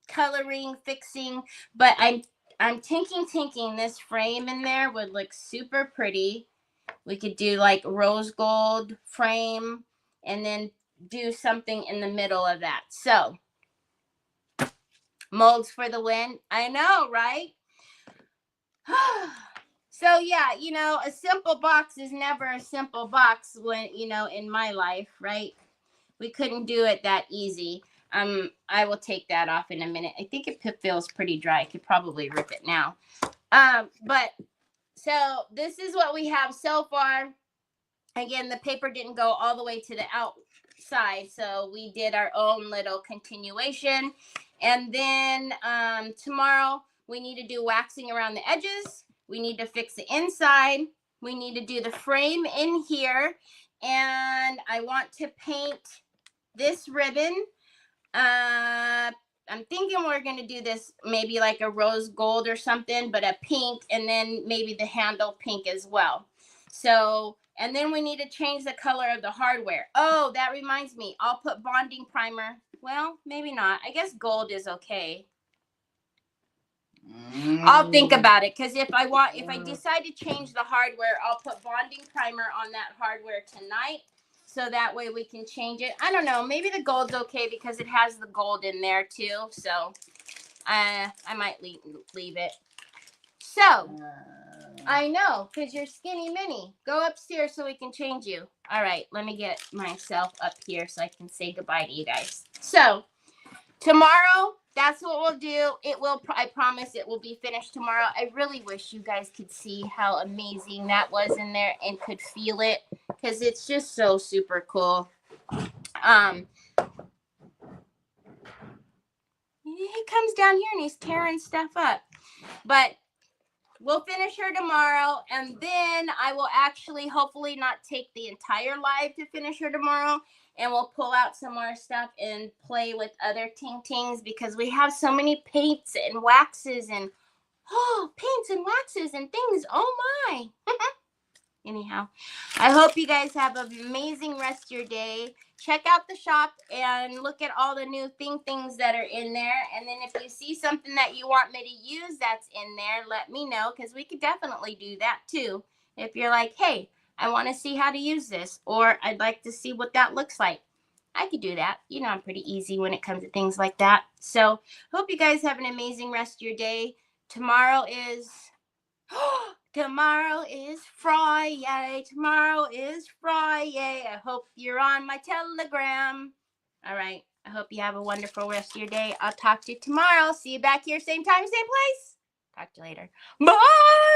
coloring, fixing. But I'm tinking this frame in there would look super pretty. We could do like rose gold frame, and then do something in the middle of that. So molds for the win. I know, right? So yeah, you know, a simple box is never a simple box when, you know, in my life, right? We couldn't do it that easy. I will take that off in a minute. I think it feels pretty dry. I could probably rip it now. But so this is what we have so far. Again, the paper didn't go all the way to the outside, so we did our own little continuation. And then tomorrow we need to do waxing around the edges. We need to fix the inside. We need to do the frame in here. And I want to paint this ribbon. I'm thinking we're going to do this maybe like a rose gold or something, but a pink, and then maybe the handle pink as well. So, and then we need to change the color of the hardware. Oh, that reminds me. I'll put bonding primer. Well, maybe not. I guess gold is okay. I'll think about it, because if I decide to change the hardware, I'll put bonding primer on that hardware tonight, so that way we can change it. I don't know, maybe the gold's okay because it has the gold in there too, so I might leave it. So I know, because you're skinny mini. Go upstairs so we can change you. All right, let me get myself up here so I can say goodbye to you guys. So tomorrow, that's what we'll do. I promise it will be finished tomorrow. I really wish you guys could see how amazing that was in there and could feel it, because it's just so super cool. He comes down here and he's tearing stuff up. But we'll finish her tomorrow, and then I will actually hopefully not take the entire live to finish her tomorrow. And we'll pull out some more stuff and play with other tings, because we have so many paints and waxes and paints and waxes and things. Oh my. Anyhow, I hope you guys have an amazing rest of your day. Check out the shop and look at all the new things that are in there. And then if you see something that you want me to use that's in there, let me know, because we could definitely do that too. If you're like, hey, I want to see how to use this, or I'd like to see what that looks like, I could do that. You know, I'm pretty easy when it comes to things like that. So hope you guys have an amazing rest of your day. Tomorrow is Friday. Tomorrow is Friday. I hope you're on my Telegram. All right. I hope you have a wonderful rest of your day. I'll talk to you tomorrow. See you back here, same time, same place. Talk to you later. Bye.